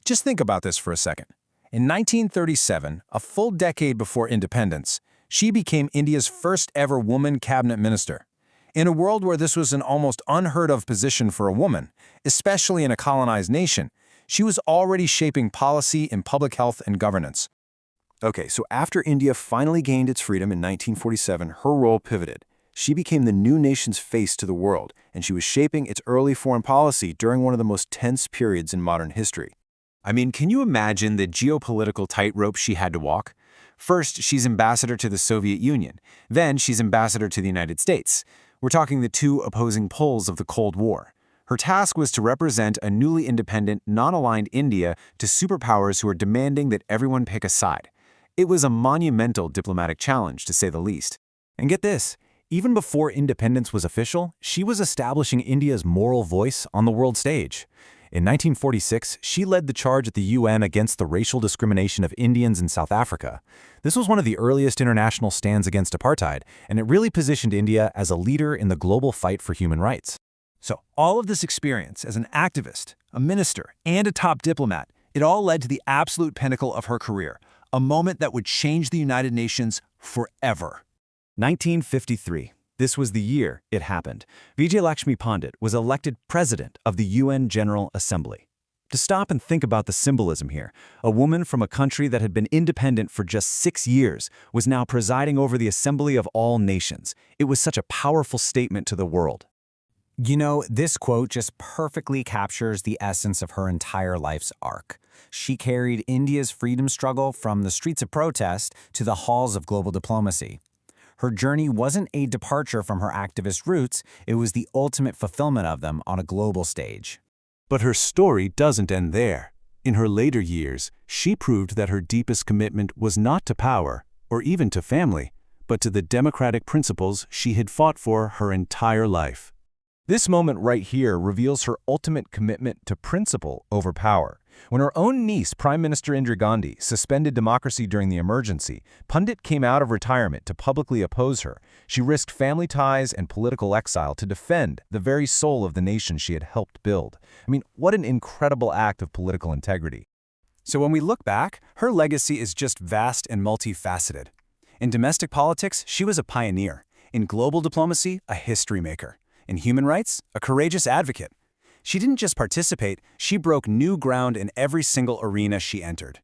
Just think about this for a second. In 1937, a full decade before independence, she became India's first ever woman cabinet minister. In a world where this was an almost unheard of position for a woman, especially in a colonized nation, she was already shaping policy in public health and governance. Okay, so after India finally gained its freedom in 1947, her role pivoted. She became the new nation's face to the world, and she was shaping its early foreign policy during one of the most tense periods in modern history. I mean, can you imagine the geopolitical tightrope she had to walk? First, she's ambassador to the Soviet Union. Then she's ambassador to the United States. We're talking the 2 opposing poles of the Cold War. Her task was to represent a newly independent, non-aligned India to superpowers who are demanding that everyone pick a side. It was a monumental diplomatic challenge, to say the least. And get this, even before independence was official, she was establishing India's moral voice on the world stage. In 1946, she led the charge at the UN against the racial discrimination of Indians in South Africa. This was one of the earliest international stands against apartheid, and it really positioned India as a leader in the global fight for human rights. So all of this experience as an activist, a minister, and a top diplomat, it all led to the absolute pinnacle of her career, a moment that would change the United Nations forever. 1953. This was the year it happened. Vijayalakshmi Pandit was elected president of the UN General Assembly. To stop and think about the symbolism here, a woman from a country that had been independent for just 6 years was now presiding over the Assembly of All Nations. It was such a powerful statement to the world. You know, this quote just perfectly captures the essence of her entire life's arc. She carried India's freedom struggle from the streets of protest to the halls of global diplomacy. Her journey wasn't a departure from her activist roots, it was the ultimate fulfillment of them on a global stage. But her story doesn't end there. In her later years, she proved that her deepest commitment was not to power, or even to family, but to the democratic principles she had fought for her entire life. This moment right here reveals her ultimate commitment to principle over power. When her own niece, Prime Minister Indira Gandhi, suspended democracy during the emergency, Pandit came out of retirement to publicly oppose her. She risked family ties and political exile to defend the very soul of the nation she had helped build. I mean, what an incredible act of political integrity. So when we look back, her legacy is just vast and multifaceted. In domestic politics, she was a pioneer. In global diplomacy, a history maker. In human rights, a courageous advocate. She didn't just participate, she broke new ground in every single arena she entered.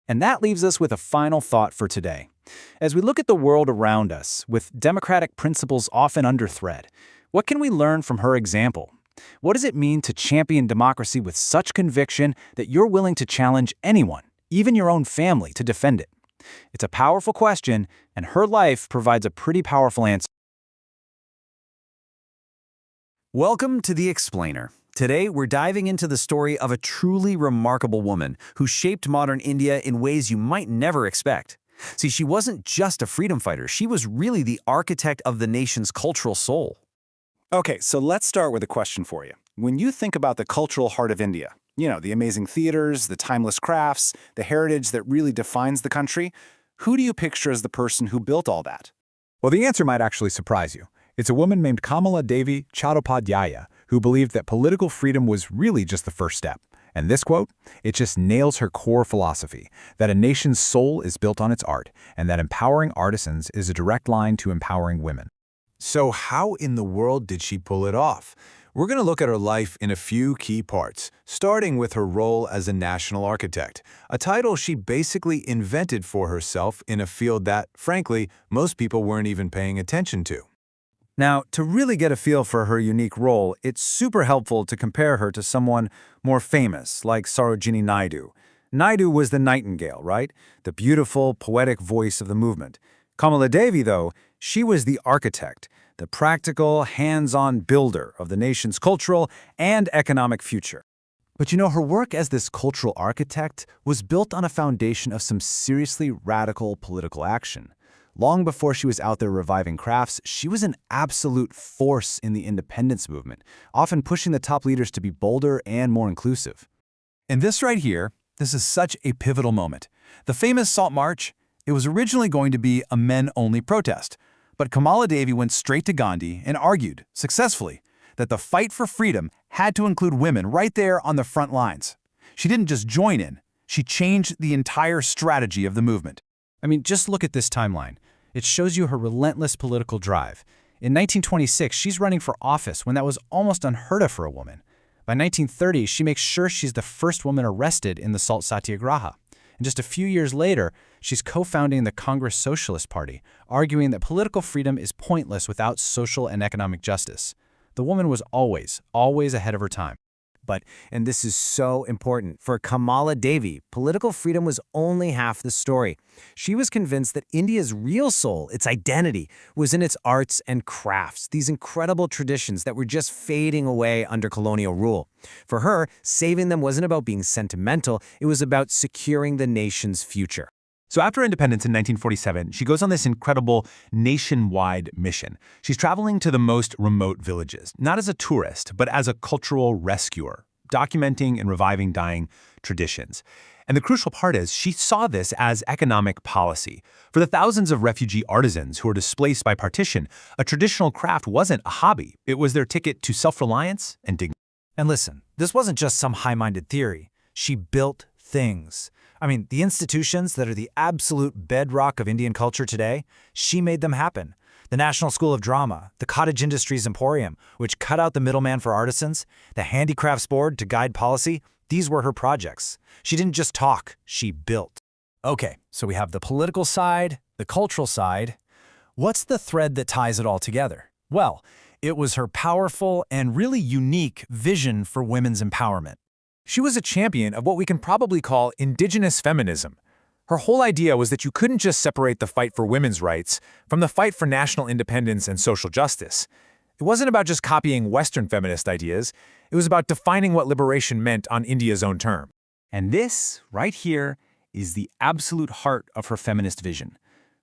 And that leaves us with a final thought for today. As we look at the world around us, with democratic principles often under threat, what can we learn from her example? What does it mean to champion democracy with such conviction that you're willing to challenge anyone, even your own family, to defend it? It's a powerful question, and her life provides a pretty powerful answer. Welcome to The Explainer. Today, we're diving into the story of a truly remarkable woman who shaped modern India in ways you might never expect. See, she wasn't just a freedom fighter, she was really the architect of the nation's cultural soul. Okay, so let's start with a question for you. When you think about the cultural heart of India, the amazing theaters, the timeless crafts, the heritage that really defines the country, who do you picture as the person who built all that? Well, the answer might actually surprise you. It's a woman named Kamala Devi Chattopadhyaya who believed that political freedom was really just the first step. And this quote, it just nails her core philosophy, that a nation's soul is built on its art, and that empowering artisans is a direct line to empowering women. So how in the world did she pull it off? We're going to look at her life in a few key parts, starting with her role as a national architect, a title she basically invented for herself in a field that, frankly, most people weren't even paying attention to. Now, to really get a feel for her unique role, it's super helpful to compare her to someone more famous, like Sarojini Naidu. Naidu was the nightingale, right? The beautiful, poetic voice of the movement. Kamala Devi, though, she was the architect, the practical, hands-on builder of the nation's cultural and economic future. But her work as this cultural architect was built on a foundation of some seriously radical political action. Long before she was out there reviving crafts, she was an absolute force in the independence movement, often pushing the top leaders to be bolder and more inclusive. And this right here, this is such a pivotal moment. The famous Salt March, it was originally going to be a men-only protest, but Kamala Devi went straight to Gandhi and argued, successfully, that the fight for freedom had to include women right there on the front lines. She didn't just join in, she changed the entire strategy of the movement. I mean, just look at this timeline. It shows you her relentless political drive. In 1926, she's running for office when that was almost unheard of for a woman. By 1930, she makes sure she's the first woman arrested in the Salt Satyagraha. And just a few years later, she's co-founding the Congress Socialist Party, arguing that political freedom is pointless without social and economic justice. The woman was always ahead of her time. But, and this is so important, for Kamala Devi, political freedom was only half the story. She was convinced that India's real soul, its identity, was in its arts and crafts, these incredible traditions that were just fading away under colonial rule. For her, saving them wasn't about being sentimental, it was about securing the nation's future. So after independence in 1947, she goes on this incredible nationwide mission. She's traveling to the most remote villages, not as a tourist, but as a cultural rescuer, documenting and reviving dying traditions. And the crucial part is she saw this as economic policy. For the thousands of refugee artisans who were displaced by partition, a traditional craft wasn't a hobby. It was their ticket to self-reliance and dignity. And listen, this wasn't just some high-minded theory. She built things. I mean, the institutions that are the absolute bedrock of Indian culture today, she made them happen. The National School of Drama, the Cottage Industries Emporium, which cut out the middleman for artisans, the Handicrafts Board to guide policy, these were her projects. She didn't just talk, she built. Okay, so we have the political side, the cultural side. What's the thread that ties it all together? Well, it was her powerful and really unique vision for women's empowerment. She was a champion of what we can probably call indigenous feminism. Her whole idea was that you couldn't just separate the fight for women's rights from the fight for national independence and social justice. It wasn't about just copying Western feminist ideas. It was about defining what liberation meant on India's own terms. And this, right here, is the absolute heart of her feminist vision.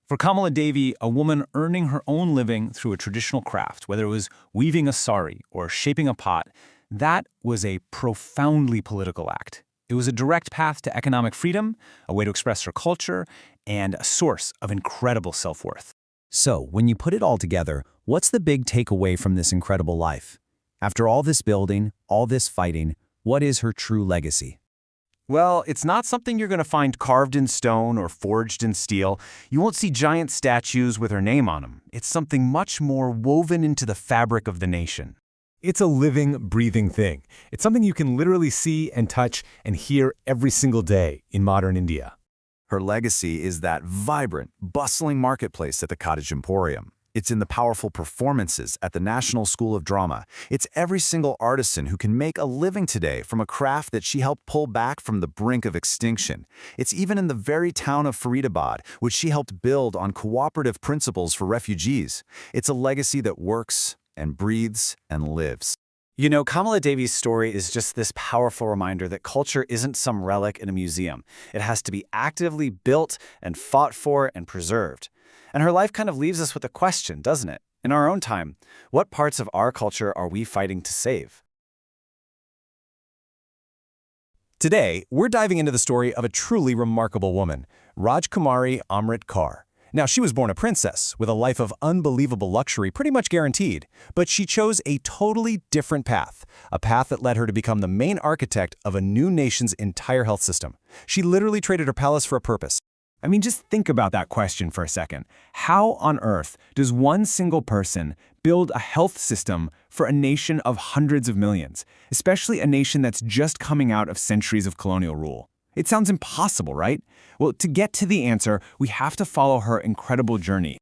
For Kamala Devi, a woman earning her own living through a traditional craft, whether it was weaving a sari or shaping a pot, that was a profoundly political act. It was a direct path to economic freedom, a way to express her culture, and a source of incredible self-worth. So, when you put it all together, what's the big takeaway from this incredible life? After all this building, all this fighting, what is her true legacy? Well, it's not something you're going to find carved in stone or forged in steel. You won't see giant statues with her name on them. It's something much more woven into the fabric of the nation. It's a living, breathing thing. It's something you can literally see and touch and hear every single day in modern India. Her legacy is that vibrant, bustling marketplace at the Cottage Emporium. It's in the powerful performances at the National School of Drama. It's every single artisan who can make a living today from a craft that she helped pull back from the brink of extinction. It's even in the very town of Faridabad, which she helped build on cooperative principles for refugees. It's a legacy that works and breathes and lives. You know, Kamala Devi's story is just this powerful reminder that culture isn't some relic in a museum. It has to be actively built and fought for and preserved. And her life kind of leaves us with a question, doesn't it? In our own time, what parts of our culture are we fighting to save? Today, we're diving into the story of a truly remarkable woman, Rajkumari Amrit Kaur. Now, she was born a princess with a life of unbelievable luxury pretty much guaranteed, but she chose a totally different path, a path that led her to become the main architect of a new nation's entire health system. She literally traded her palace for a purpose. I mean, just think about that question for a second. How on earth does one single person build a health system for a nation of hundreds of millions, especially a nation that's just coming out of centuries of colonial rule? It sounds impossible, right? Well, to get to the answer, we have to follow her incredible journey.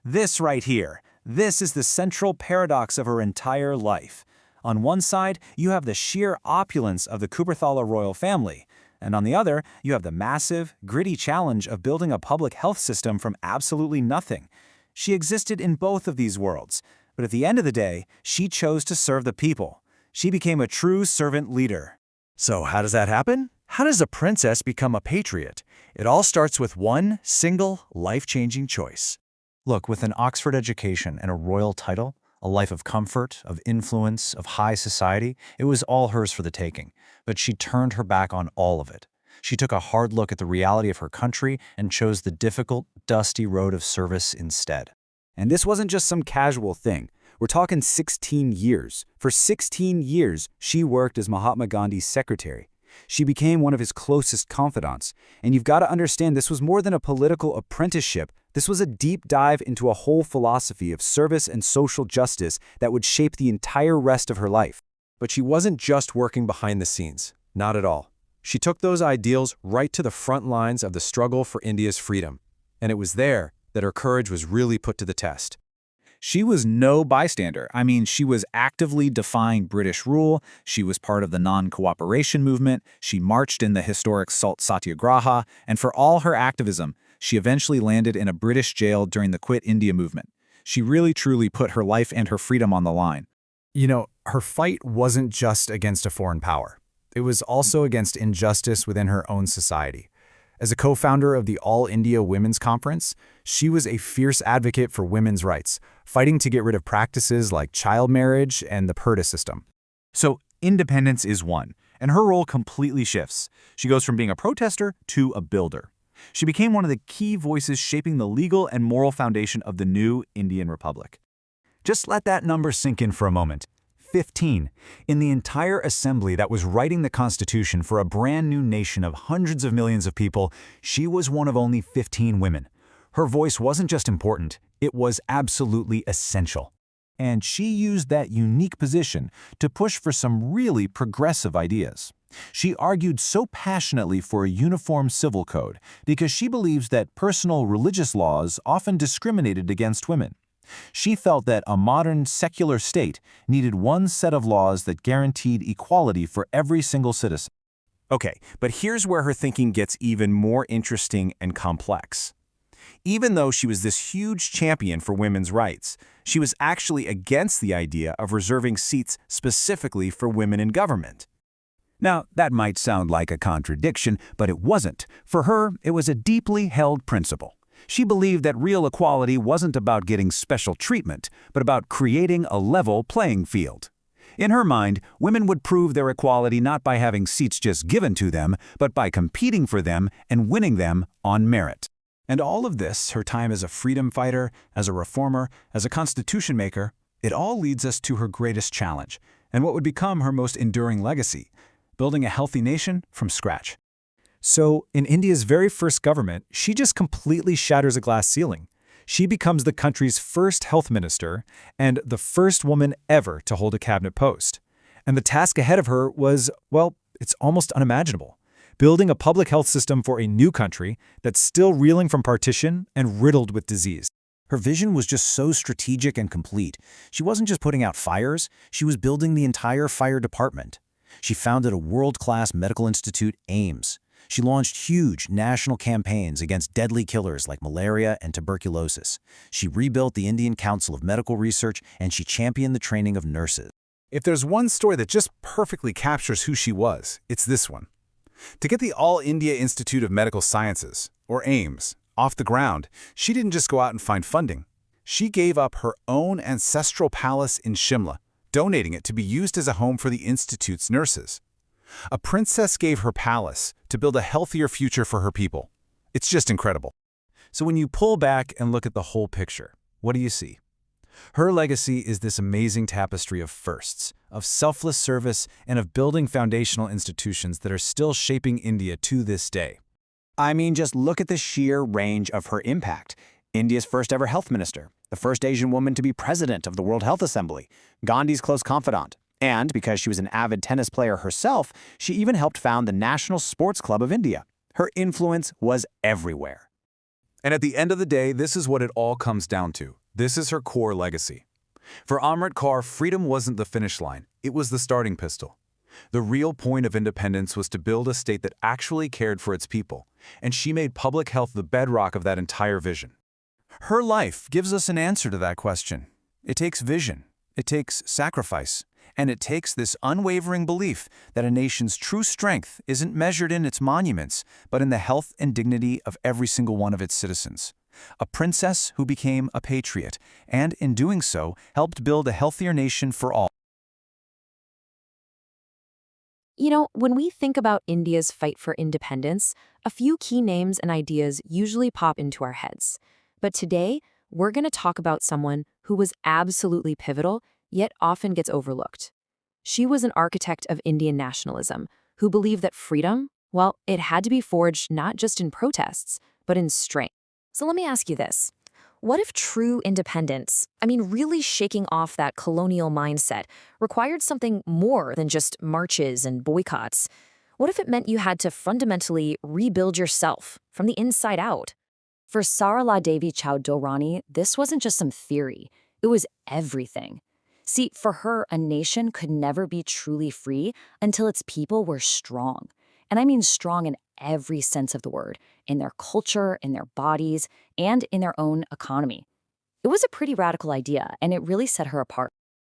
This right here, this is the central paradox of her entire life. On one side, you have the sheer opulence of the Kuberthala royal family, and on the other, you have the massive, gritty challenge of building a public health system from absolutely nothing. She existed in both of these worlds, but at the end of the day, she chose to serve the people. She became a true servant leader. So how does that happen? How does a princess become a patriot? It all starts with one single, life-changing choice. Look, with an Oxford education and a royal title, a life of comfort, of influence, of high society, it was all hers for the taking. But she turned her back on all of it. She took a hard look at the reality of her country and chose the difficult, dusty road of service instead. And this wasn't just some casual thing. We're talking 16 years. For 16 years, she worked as Mahatma Gandhi's secretary. She became one of his closest confidants. And you've got to understand, this was more than a political apprenticeship. This was a deep dive into a whole philosophy of service and social justice that would shape the entire rest of her life. But she wasn't just working behind the scenes. Not at all. She took those ideals right to the front lines of the struggle for India's freedom. And it was there that her courage was really put to the test. She was no bystander. I mean, she was actively defying British rule. She was part of the non-cooperation movement. She marched in the historic Salt Satyagraha. And for all her activism, she eventually landed in a British jail during the Quit India movement. She really truly put her life and her freedom on the line. You know, her fight wasn't just against a foreign power. It was also against injustice within her own society. As a co-founder of the All India Women's Conference, she was a fierce advocate for women's rights, fighting to get rid of practices like child marriage and the Purdah system. So independence is one, and her role completely shifts. She goes from being a protester to a builder. She became one of the key voices shaping the legal and moral foundation of the new Indian Republic. Just let that number sink in for a moment. 15. In the entire assembly that was writing the Constitution for a brand new nation of hundreds of millions of people, she was one of only 15 women. Her voice wasn't just important, it was absolutely essential. And she used that unique position to push for some really progressive ideas. She argued so passionately for a uniform civil code because she believes that personal religious laws often discriminated against women. She felt that a modern secular state needed one set of laws that guaranteed equality for every single citizen. Okay, but here's where her thinking gets even more interesting and complex. Even though she was this huge champion for women's rights, she was actually against the idea of reserving seats specifically for women in government. Now, that might sound like a contradiction, but it wasn't. For her, it was a deeply held principle. She believed that real equality wasn't about getting special treatment, but about creating a level playing field. In her mind, women would prove their equality not by having seats just given to them, but by competing for them and winning them on merit. And all of this, her time as a freedom fighter, as a reformer, as a constitution maker, it all leads us to her greatest challenge, and what would become her most enduring legacy, building a healthy nation from scratch. So, in India's very first government, she just completely shatters a glass ceiling. She becomes the country's first health minister and the first woman ever to hold a cabinet post. And the task ahead of her was, well, it's almost unimaginable. Building a public health system for a new country that's still reeling from partition and riddled with disease. Her vision was just so strategic and complete. She wasn't just putting out fires, she was building the entire fire department. She founded a world-class medical institute, AIMS. She launched huge national campaigns against deadly killers like malaria and tuberculosis. She rebuilt the Indian Council of Medical Research, and she championed the training of nurses. If there's one story that just perfectly captures who she was, it's this one. To get the All India Institute of Medical Sciences, or AIMS, off the ground, she didn't just go out and find funding. She gave up her own ancestral palace in Shimla, donating it to be used as a home for the institute's nurses. A princess gave her palace to build a healthier future for her people. It's just incredible. So when you pull back and look at the whole picture, what do you see? Her legacy is this amazing tapestry of firsts, of selfless service, and of building foundational institutions that are still shaping India to this day. I mean, just look at the sheer range of her impact. India's first ever health minister, the first Asian woman to be president of the World Health Assembly, Gandhi's close confidant, and because she was an avid tennis player herself, she even helped found the National Sports Club of India. Her influence was everywhere. And at the end of the day, this is what it all comes down to. This is her core legacy. For Amrit Kaur, freedom wasn't the finish line, it was the starting pistol. The real point of independence was to build a state that actually cared for its people, and she made public health the bedrock of that entire vision. Her life gives us an answer to that question. It takes vision, it takes sacrifice, and it takes this unwavering belief that a nation's true strength isn't measured in its monuments, but in the health and dignity of every single one of its citizens. A princess who became a patriot, and in doing so, helped build a healthier nation for all. You know, when we think about India's fight for independence, a few key names and ideas usually pop into our heads. But today, we're going to talk about someone who was absolutely pivotal, yet often gets overlooked. She was an architect of Indian nationalism who believed that freedom, well, it had to be forged not just in protests, but in strength. So let me ask you this. What if true independence, really shaking off that colonial mindset, required something more than just marches and boycotts? What if it meant you had to fundamentally rebuild yourself from the inside out? For Sarala Devi Chowdhury, this wasn't just some theory. It was everything. See, for her, a nation could never be truly free until its people were strong. And I mean strong in every sense of the word, in their culture, in their bodies, and in their own economy. It was a pretty radical idea, and it really set her apart.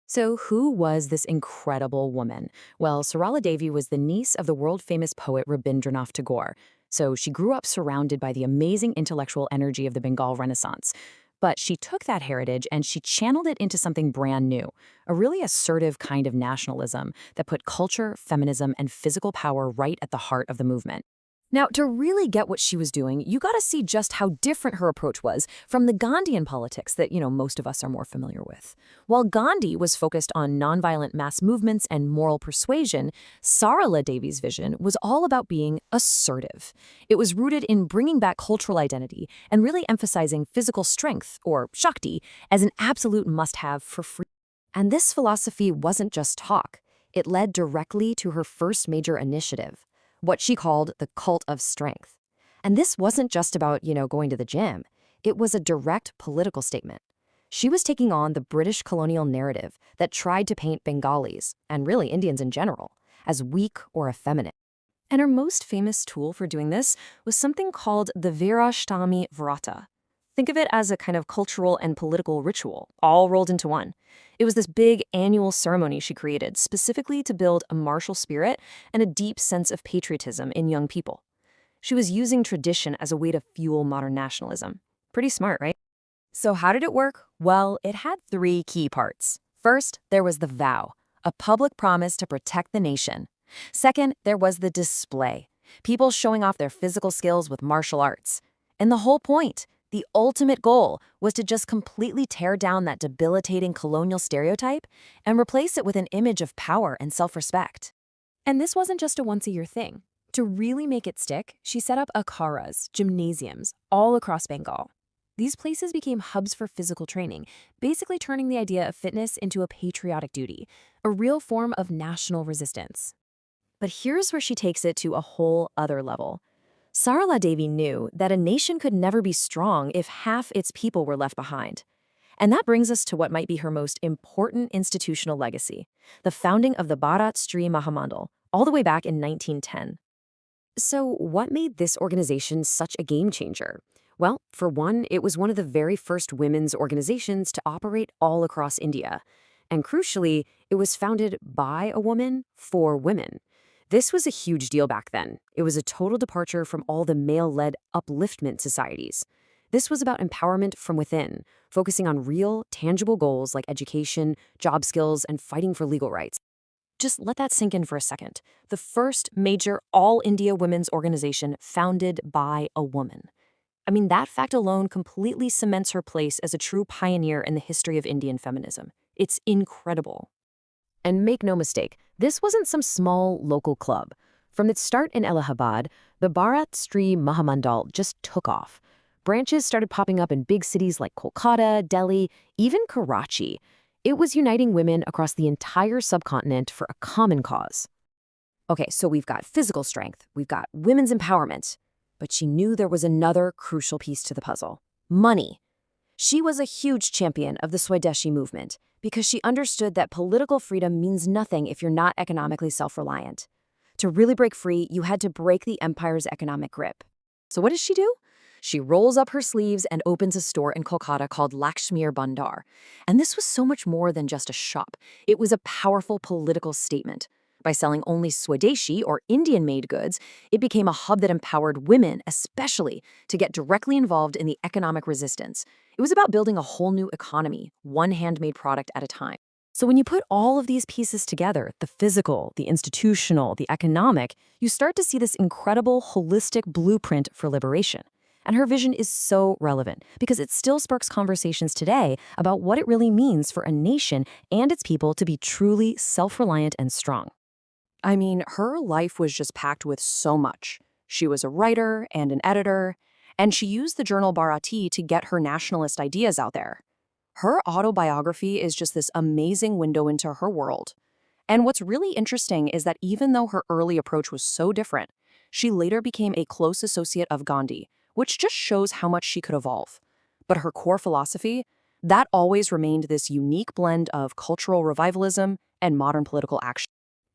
So who was this incredible woman? Well, Sarala Devi was the niece of the world-famous poet Rabindranath Tagore. So she grew up surrounded by the amazing intellectual energy of the Bengal Renaissance. But she took that heritage and she channeled it into something brand new, a really assertive kind of nationalism that put culture, feminism, and physical power right at the heart of the movement. Now, to really get what she was doing, you got to see just how different her approach was from the Gandhian politics that, most of us are more familiar with. While Gandhi was focused on nonviolent mass movements and moral persuasion, Sarala Devi's vision was all about being assertive. It was rooted in bringing back cultural identity and really emphasizing physical strength, or Shakti, as an absolute must-have for freedom. And this philosophy wasn't just talk. It led directly to her first major initiative, what she called the cult of strength. And this wasn't just about, going to the gym. It was a direct political statement. She was taking on the British colonial narrative that tried to paint Bengalis, and really Indians in general, as weak or effeminate. And her most famous tool for doing this was something called the Virashtami Vrata. Think of it as a kind of cultural and political ritual, all rolled into one. It was this big annual ceremony she created specifically to build a martial spirit and a deep sense of patriotism in young people. She was using tradition as a way to fuel modern nationalism. Pretty smart, right? So how did it work? Well, it had 3 key parts. First, there was the vow, a public promise to protect the nation. Second, there was the display, people showing off their physical skills with martial arts. And the whole point, the ultimate goal, was to just completely tear down that debilitating colonial stereotype and replace it with an image of power and self-respect. And this wasn't just a once-a-year thing. To really make it stick, she set up akharas, gymnasiums, all across Bengal. These places became hubs for physical training, basically turning the idea of fitness into a patriotic duty, a real form of national resistance. But here's where she takes it to a whole other level. Sarala Devi knew that a nation could never be strong if half its people were left behind. And that brings us to what might be her most important institutional legacy, the founding of the Part-3 Mahamandal, all the way back in 1910. So what made this organization such a game changer? Well, for one, it was one of the very first women's organizations to operate all across India. And crucially, it was founded by a woman for women. This was a huge deal back then. It was a total departure from all the male-led upliftment societies. This was about empowerment from within, focusing on real, tangible goals like education, job skills, and fighting for legal rights. Just let that sink in for a second. The first major all-India women's organization founded by a woman. I mean, that fact alone completely cements her place as a true pioneer in the history of Indian feminism. It's incredible. And make no mistake, this wasn't some small local club. From its start in Allahabad, the Bharat-Sri Mahamandal just took off. Branches started popping up in big cities like Kolkata, Delhi, even Karachi. It was uniting women across the entire subcontinent for a common cause. Okay, so we've got physical strength, we've got women's empowerment, but she knew there was another crucial piece to the puzzle: money. She was a huge champion of the Swadeshi movement because she understood that political freedom means nothing if you're not economically self-reliant. To really break free, you had to break the empire's economic grip. So what does she do? She rolls up her sleeves and opens a store in Kolkata called Lakshmir Bandar. And this was so much more than just a shop. It was a powerful political statement. By selling only Swadeshi or Indian-made goods, it became a hub that empowered women, especially, to get directly involved in the economic resistance. It was about building a whole new economy, one handmade product at a time. So when you put all of these pieces together, the physical, the institutional, the economic, you start to see this incredible, holistic blueprint for liberation. And her vision is so relevant because it still sparks conversations today about what it really means for a nation and its people to be truly self-reliant and strong. I mean, her life was just packed with so much. She was a writer and an editor, and she used the journal Bharati to get her nationalist ideas out there. Her autobiography is just this amazing window into her world. And what's really interesting is that even though her early approach was so different, she later became a close associate of Gandhi, which just shows how much she could evolve. But her core philosophy, that always remained this unique blend of cultural revivalism and modern political action.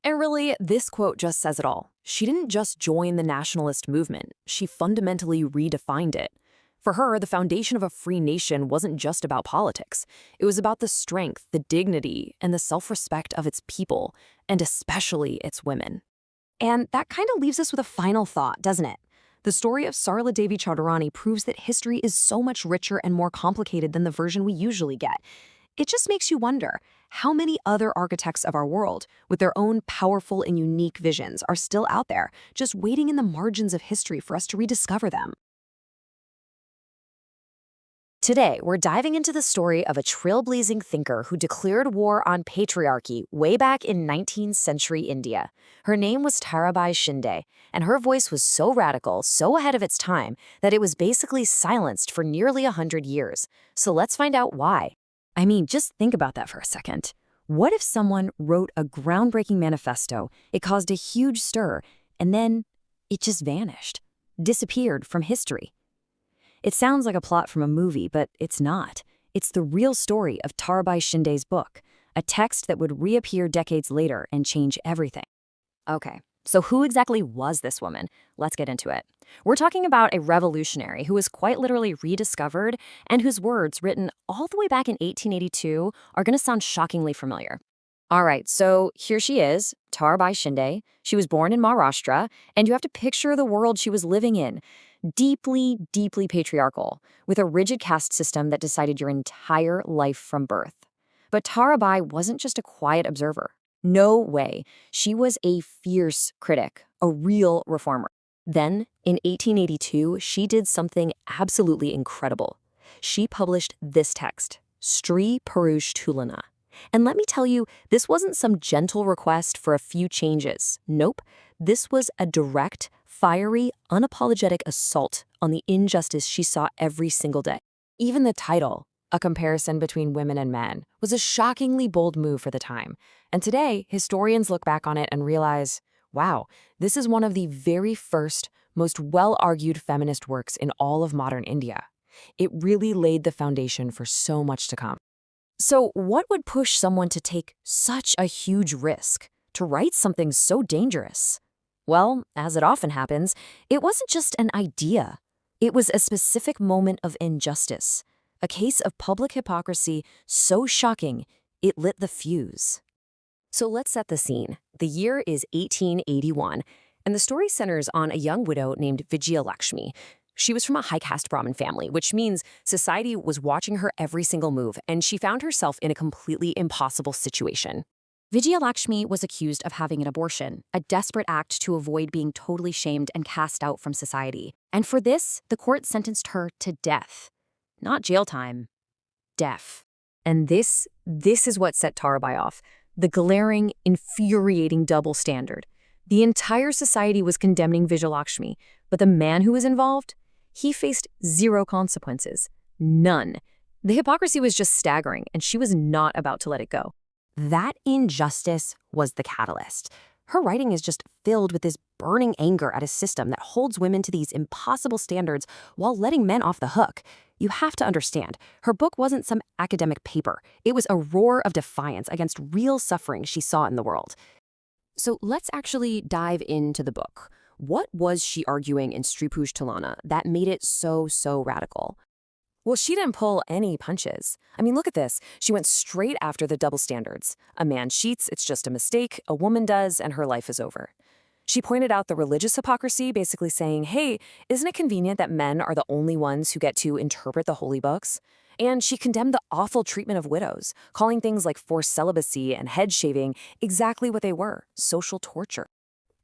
And really, this quote just says it all. She didn't just join the nationalist movement, she fundamentally redefined it. For her, the foundation of a free nation wasn't just about politics. It was about the strength, the dignity, and the self-respect of its people, and especially its women. And that kind of leaves us with a final thought, doesn't it? The story of Sarala Devi Chaudharani proves that history is so much richer and more complicated than the version we usually get. It just makes you wonder, how many other architects of our world, with their own powerful and unique visions, are still out there, just waiting in the margins of history for us to rediscover them? Today, we're diving into the story of a trailblazing thinker who declared war on patriarchy way back in 19th century India. Her name was Tarabai Shinde, and her voice was so radical, so ahead of its time, that it was basically silenced for nearly 100 years. So let's find out why. I mean, just think about that for a second. What if someone wrote a groundbreaking manifesto, it caused a huge stir, and then it just vanished, disappeared from history? It sounds like a plot from a movie, but it's not. It's the real story of Tarabai Shinde's book, a text that would reappear decades later and change everything. Okay, so who exactly was this woman? Let's get into it. We're talking about a revolutionary who was quite literally rediscovered and whose words, written all the way back in 1882, are going to sound shockingly familiar. All right, so here she is, Tarabai Shinde. She was born in Maharashtra, and you have to picture the world she was living in. Deeply, deeply patriarchal, with a rigid caste system that decided your entire life from birth. But Tarabai wasn't just a quiet observer. No way. She was a fierce critic, a real reformer. Then, in 1882, she did something absolutely incredible. She published this text, Stri Purush Tulana. And let me tell you, this wasn't some gentle request for a few changes. Nope. This was a direct, fiery, unapologetic assault on the injustice she saw every single day. Even the title, A Comparison Between Women and Men, was a shockingly bold move for the time. And today, historians look back on it and realize, wow, this is one of the very first, most well-argued feminist works in all of modern India. It really laid the foundation for so much to come. So what would push someone to take such a huge risk, to write something so dangerous? Well, as it often happens, it wasn't just an idea. It was a specific moment of injustice, a case of public hypocrisy so shocking it lit the fuse. So let's set the scene. The year is 1881, and the story centers on a young widow named Vijayalakshmi. She was from a high-caste Brahmin family, which means society was watching her every single move, and she found herself in a completely impossible situation. Vijayalakshmi was accused of having an abortion, a desperate act to avoid being totally shamed and cast out from society. And for this, the court sentenced her to death. Not jail time, death. And this is what set Tarabai off, the glaring, infuriating double standard. The entire society was condemning Vijayalakshmi, but the man who was involved, he faced zero consequences. None. The hypocrisy was just staggering, and she was not about to let it go. That injustice was the catalyst. Her writing is just filled with this burning anger at a system that holds women to these impossible standards while letting men off the hook. You have to understand, her book wasn't some academic paper. It was a roar of defiance against real suffering she saw in the world. So let's actually dive into the book. What was she arguing in Stree Push Tilana that made it so radical? Well, she didn't pull any punches. I mean, look at this. She went straight after the double standards. A man cheats, it's just a mistake. A woman does, and her life is over. She pointed out the religious hypocrisy, basically saying, hey, isn't it convenient that men are the only ones who get to interpret the holy books? And she condemned the awful treatment of widows, calling things like forced celibacy and head shaving exactly what they were, social torture.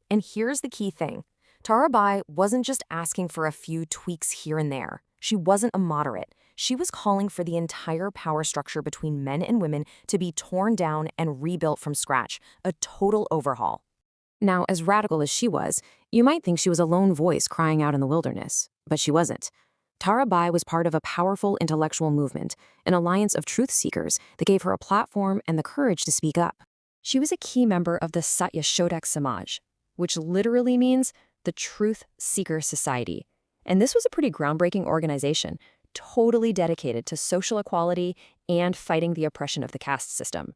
And here's the key thing. Tarabai wasn't just asking for a few tweaks here and there. She wasn't a moderate. She was calling for the entire power structure between men and women to be torn down and rebuilt from scratch, a total overhaul. Now, as radical as she was, you might think she was a lone voice crying out in the wilderness, but she wasn't. Tarabai was part of a powerful intellectual movement, an alliance of truth seekers that gave her a platform and the courage to speak up. She was a key member of the Satya Shodak Samaj, which literally means the Truth Seeker Society. And this was a pretty groundbreaking organization, totally dedicated to social equality and fighting the oppression of the caste system.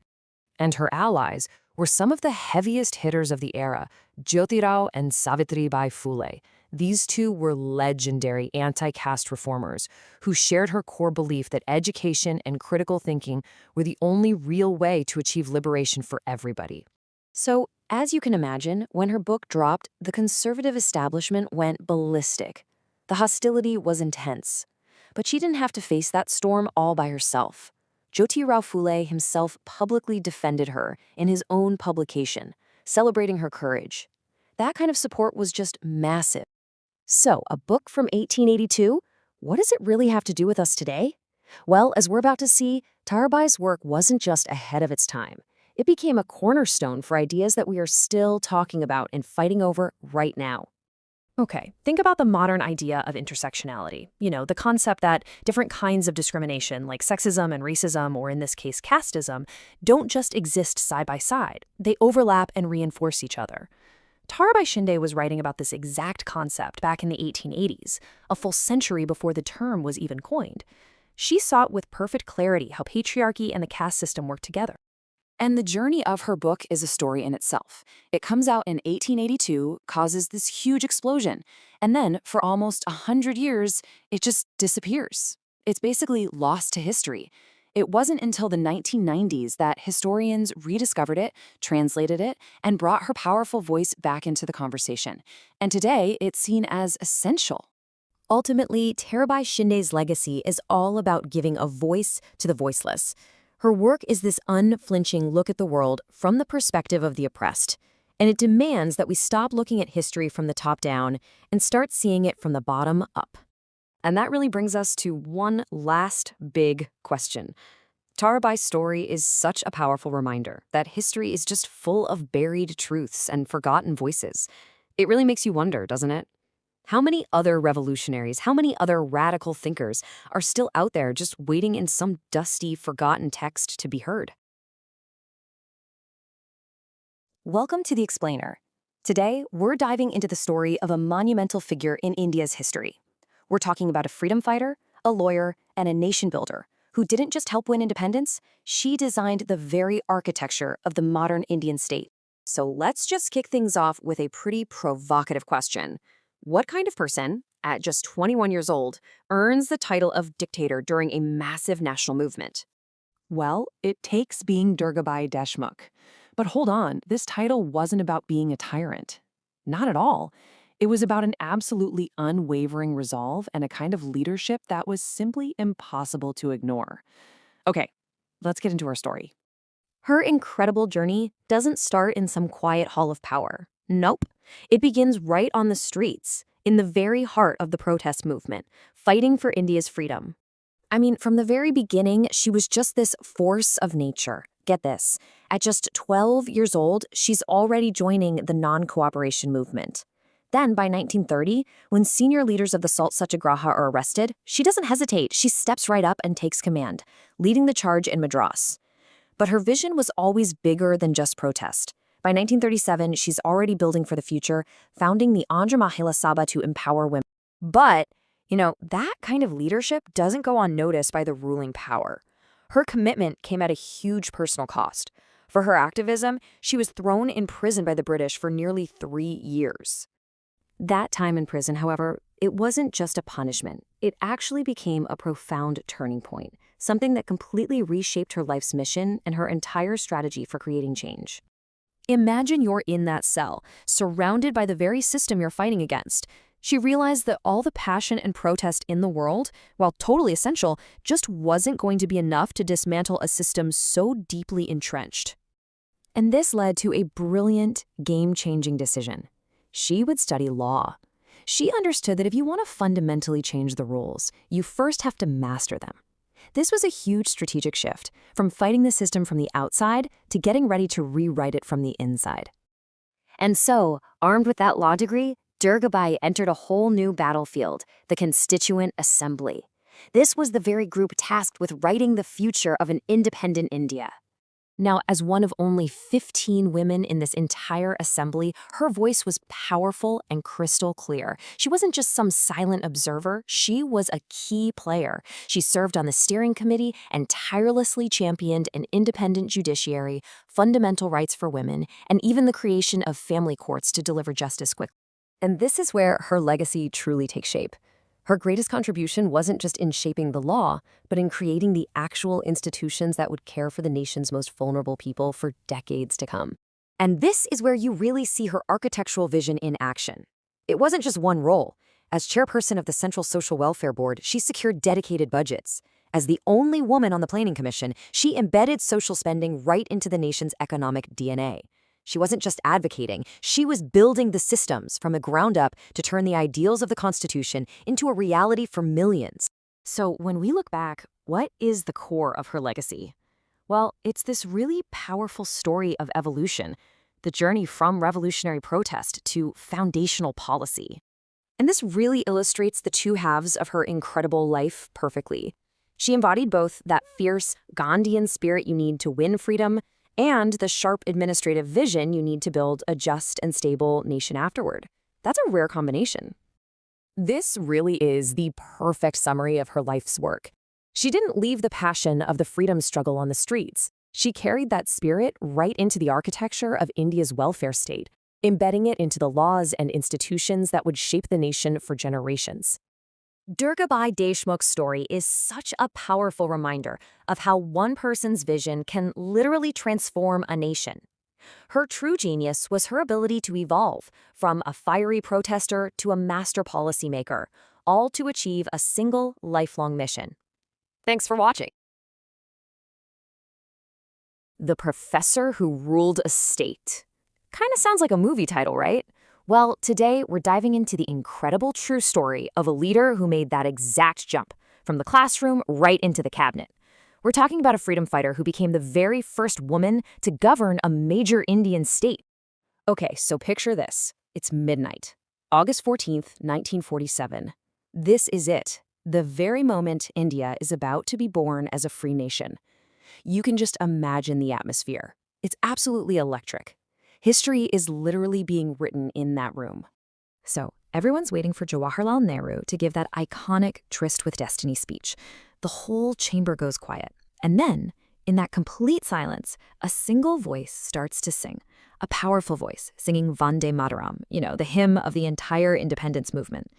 And her allies were some of the heaviest hitters of the era, Jyotirao and Savitribai Phule. These two were legendary anti-caste reformers who shared her core belief that education and critical thinking were the only real way to achieve liberation for everybody. So, as you can imagine, when her book dropped, the conservative establishment went ballistic. The hostility was intense. But she didn't have to face that storm all by herself. Jyotirao Phule himself publicly defended her in his own publication, celebrating her courage. That kind of support was just massive. So, a book from 1882? What does it really have to do with us today? Well, as we're about to see, Tarabai's work wasn't just ahead of its time. It became a cornerstone for ideas that we are still talking about and fighting over right now. Okay, think about the modern idea of intersectionality. You know, the concept that different kinds of discrimination, like sexism and racism, or in this case, casteism, don't just exist side by side. They overlap and reinforce each other. Tarabai Shinde was writing about this exact concept back in the 1880s, a full century before the term was even coined. She saw with perfect clarity how patriarchy and the caste system work together. And the journey of her book is a story in itself. It comes out in 1882, causes this huge explosion, and then, for almost 100 years, it just disappears. It's basically lost to history. It wasn't until the 1990s that historians rediscovered it, translated it, and brought her powerful voice back into the conversation. And today, it's seen as essential. Ultimately, Tarabai Shinde's legacy is all about giving a voice to the voiceless. Her work is this unflinching look at the world from the perspective of the oppressed, and it demands that we stop looking at history from the top down and start seeing it from the bottom up. And that really brings us to one last big question. Tarabai's story is such a powerful reminder that history is just full of buried truths and forgotten voices. It really makes you wonder, doesn't it? How many other revolutionaries, how many other radical thinkers are still out there just waiting in some dusty, forgotten text to be heard? Welcome to The Explainer. Today, we're diving into the story of a monumental figure in India's history. We're talking about a freedom fighter, a lawyer, and a nation builder who didn't just help win independence, she designed the very architecture of the modern Indian state. So let's just kick things off with a pretty provocative question. What kind of person, at just 21 years old, earns the title of dictator during a massive national movement? Well, it takes being Durgabai Deshmukh. But hold on, this title wasn't about being a tyrant. Not at all. It was about an absolutely unwavering resolve and a kind of leadership that was simply impossible to ignore. Okay, let's get into our story. Her incredible journey doesn't start in some quiet hall of power. Nope. It begins right on the streets, in the very heart of the protest movement, fighting for India's freedom. I mean, from the very beginning, she was just this force of nature. Get this. At just 12 years old, she's already joining the non-cooperation movement. Then, by 1930, when senior leaders of the Salt Satyagraha are arrested, she doesn't hesitate. She steps right up and takes command, leading the charge in Madras. But her vision was always bigger than just protest. By 1937, she's already building for the future, founding the Andhra Mahila Sabha to empower women. But, that kind of leadership doesn't go unnoticed by the ruling power. Her commitment came at a huge personal cost. For her activism, she was thrown in prison by the British for nearly 3 years. That time in prison, however, it wasn't just a punishment. It actually became a profound turning point, something that completely reshaped her life's mission and her entire strategy for creating change. Imagine you're in that cell, surrounded by the very system you're fighting against. She realized that all the passion and protest in the world, while totally essential, just wasn't going to be enough to dismantle a system so deeply entrenched. And this led to a brilliant, game-changing decision. She would study law. She understood that if you want to fundamentally change the rules, you first have to master them. This was a huge strategic shift, from fighting the system from the outside to getting ready to rewrite it from the inside. And so, armed with that law degree, Durgabai entered a whole new battlefield, the Constituent Assembly. This was the very group tasked with writing the future of an independent India. Now, as one of only 15 women in this entire assembly, her voice was powerful and crystal clear. She wasn't just some silent observer, she was a key player. She served on the steering committee and tirelessly championed an independent judiciary, fundamental rights for women, and even the creation of family courts to deliver justice quickly. And this is where her legacy truly takes shape. Her greatest contribution wasn't just in shaping the law, but in creating the actual institutions that would care for the nation's most vulnerable people for decades to come. And this is where you really see her architectural vision in action. It wasn't just one role. As chairperson of the Central Social Welfare Board, she secured dedicated budgets. As the only woman on the Planning Commission, she embedded social spending right into the nation's economic DNA. She wasn't just advocating, she was building the systems from the ground up to turn the ideals of the Constitution into a reality for millions. So when we look back, what is the core of her legacy? Well, it's this really powerful story of evolution, the journey from revolutionary protest to foundational policy. And this really illustrates the two halves of her incredible life perfectly. She embodied both that fierce Gandhian spirit you need to win freedom and the sharp administrative vision you need to build a just and stable nation afterward. That's a rare combination. This really is the perfect summary of her life's work. She didn't leave the passion of the freedom struggle on the streets. She carried that spirit right into the architecture of India's welfare state, embedding it into the laws and institutions that would shape the nation for generations. Durgabai Deshmukh's story is such a powerful reminder of how one person's vision can literally transform a nation. Her true genius was her ability to evolve from a fiery protester to a master policymaker, all to achieve a single lifelong mission. Thanks for watching. The Professor Who Ruled a State. Kind of sounds like a movie title, right? Well, today we're diving into the incredible true story of a leader who made that exact jump from the classroom right into the cabinet. We're talking about a freedom fighter who became the very first woman to govern a major Indian state. Okay, so picture this. It's midnight, August 14th, 1947. This is it, the very moment India is about to be born as a free nation. You can just imagine the atmosphere. It's absolutely electric. History is literally being written in that room. So, everyone's waiting for Jawaharlal Nehru to give that iconic Tryst with Destiny speech. The whole chamber goes quiet. And then, in that complete silence, a single voice starts to sing. A powerful voice singing Vande Mataram, the hymn of the entire independence movement.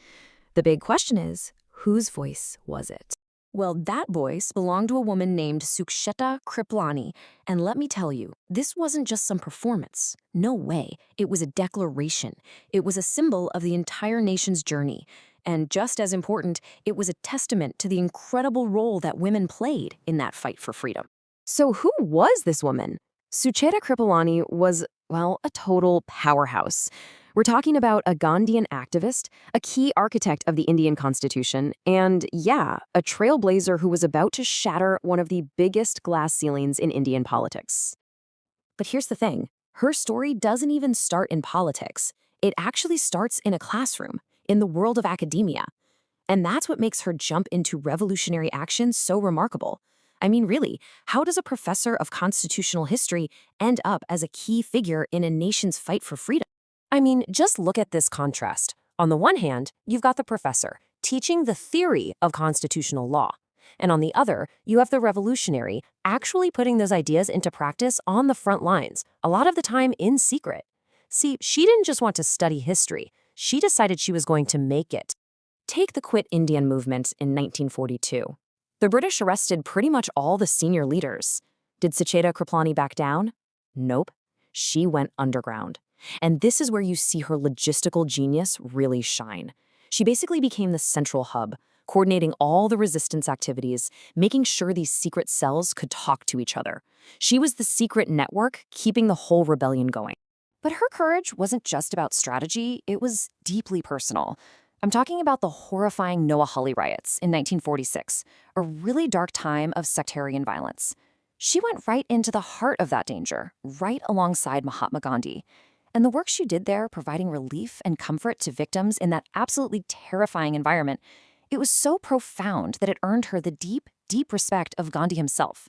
The big question is, whose voice was it? Well, that voice belonged to a woman named Suksheta Kriplani. And let me tell you, this wasn't just some performance. No way. It was a declaration. It was a symbol of the entire nation's journey. And just as important, it was a testament to the incredible role that women played in that fight for freedom. So who was this woman? Sucheta Kripalani was, well, a total powerhouse. We're talking about a Gandhian activist, a key architect of the Indian Constitution, and yeah, a trailblazer who was about to shatter one of the biggest glass ceilings in Indian politics. But here's the thing, her story doesn't even start in politics. It actually starts in a classroom, in the world of academia. And that's what makes her jump into revolutionary action so remarkable. I mean, really, how does a professor of constitutional history end up as a key figure in a nation's fight for freedom? I mean, just look at this contrast. On the one hand, you've got the professor teaching the theory of constitutional law. And on the other, you have the revolutionary actually putting those ideas into practice on the front lines, a lot of the time in secret. See, she didn't just want to study history. She decided she was going to make it. Take the Quit India movement in 1942. The British arrested pretty much all the senior leaders. Did Sucheta Kriplani back down? Nope. She went underground. And this is where you see her logistical genius really shine. She basically became the central hub, coordinating all the resistance activities, making sure these secret cells could talk to each other. She was the secret network keeping the whole rebellion going. But her courage wasn't just about strategy, it was deeply personal. I'm talking about the horrifying Noahalli riots in 1946, a really dark time of sectarian violence. She went right into the heart of that danger, right alongside Mahatma Gandhi. And the work she did there, providing relief and comfort to victims in that absolutely terrifying environment, it was so profound that it earned her the deep, deep respect of Gandhi himself.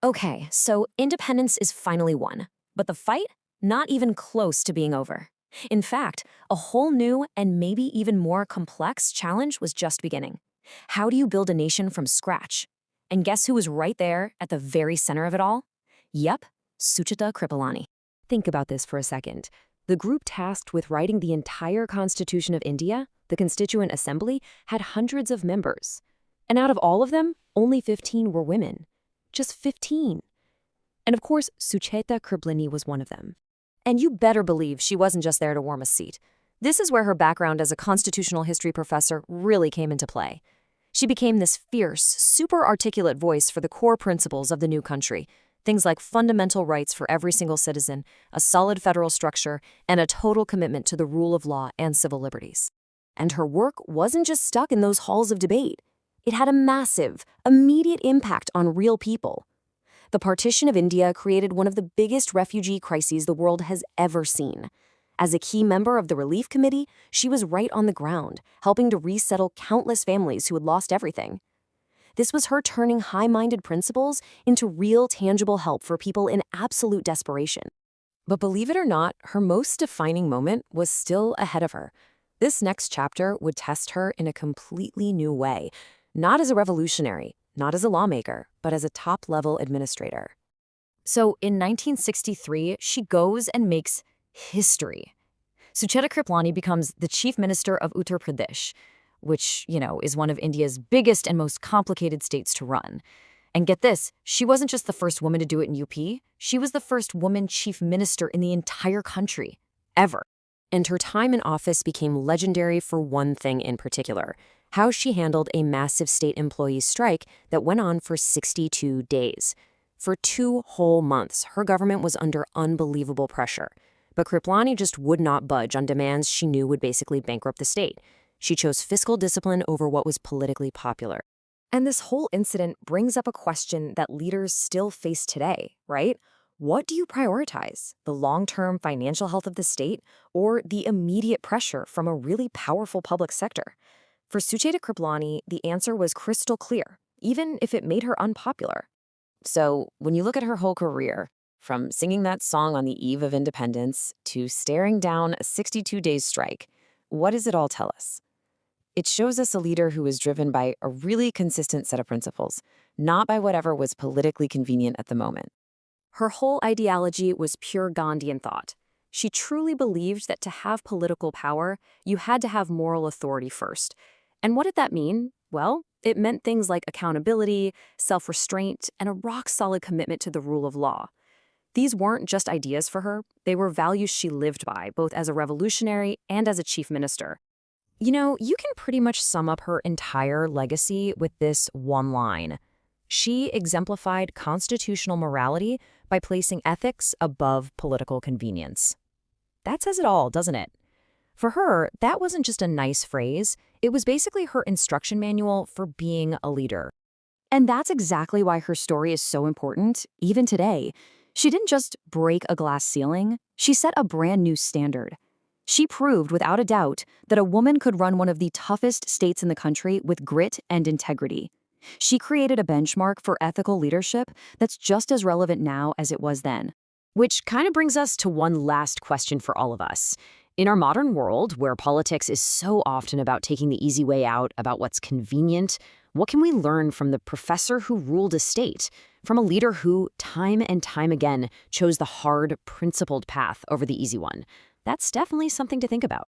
Okay, so independence is finally won, but the fight? Not even close to being over. In fact, a whole new and maybe even more complex challenge was just beginning. How do you build a nation from scratch? And guess who was right there at the very center of it all? Yep, Sucheta Kripalani. Think about this for a second. The group tasked with writing the entire Constitution of India, the Constituent Assembly, had hundreds of members. And out of all of them, only 15 were women. Just 15. And of course, Sucheta Kriplani was one of them. And you better believe she wasn't just there to warm a seat. This is where her background as a constitutional history professor really came into play. She became this fierce, super articulate voice for the core principles of the new country. Things like fundamental rights for every single citizen, a solid federal structure, and a total commitment to the rule of law and civil liberties. And her work wasn't just stuck in those halls of debate. It had a massive, immediate impact on real people. The partition of India created one of the biggest refugee crises the world has ever seen. As a key member of the Relief Committee, she was right on the ground, helping to resettle countless families who had lost everything. This was her turning high-minded principles into real, tangible help for people in absolute desperation. But believe it or not, her most defining moment was still ahead of her. This next chapter would test her in a completely new way, not as a revolutionary, not as a lawmaker, but as a top-level administrator. So in 1963, she goes and makes history. Sucheta Kriplani becomes the chief minister of Uttar Pradesh, which, is one of India's biggest and most complicated states to run. And get this, she wasn't just the first woman to do it in UP, she was the first woman chief minister in the entire country, ever. And her time in office became legendary for one thing in particular, how she handled a massive state employees' strike that went on for 62 days. For 2 whole months, her government was under unbelievable pressure. But Kriplani just would not budge on demands she knew would basically bankrupt the state. She chose fiscal discipline over what was politically popular. And this whole incident brings up a question that leaders still face today, right? What do you prioritize, the long-term financial health of the state or the immediate pressure from a really powerful public sector? For Sucheta Kriplani, the answer was crystal clear, even if it made her unpopular. So when you look at her whole career, From singing that song on the eve of independence to staring down a 62-day strike, what does it all tell us? It shows us a leader who is driven by a really consistent set of principles, not by whatever was politically convenient at the moment. Her whole ideology was pure Gandhian thought. She truly believed that to have political power, you had to have moral authority first. And what did that mean? Well, it meant things like accountability, self-restraint, and a rock-solid commitment to the rule of law. These weren't just ideas for her, they were values she lived by, both as a revolutionary and as a chief minister. You know, you can pretty much sum up her entire legacy with this one line. She exemplified constitutional morality by placing ethics above political convenience. That says it all, doesn't it? For her, that wasn't just a nice phrase, it was basically her instruction manual for being a leader. And that's exactly why her story is so important, even today. She didn't just break a glass ceiling, she set a brand new standard. She proved without a doubt that a woman could run one of the toughest states in the country with grit and integrity. She created a benchmark for ethical leadership that's just as relevant now as it was then. Which kind of brings us to one last question for all of us. In our modern world, where politics is so often about taking the easy way out, about what's convenient, what can we learn from the professor who ruled a state? From a leader who, time and time again, chose the hard, principled path over the easy one? That's definitely something to think about.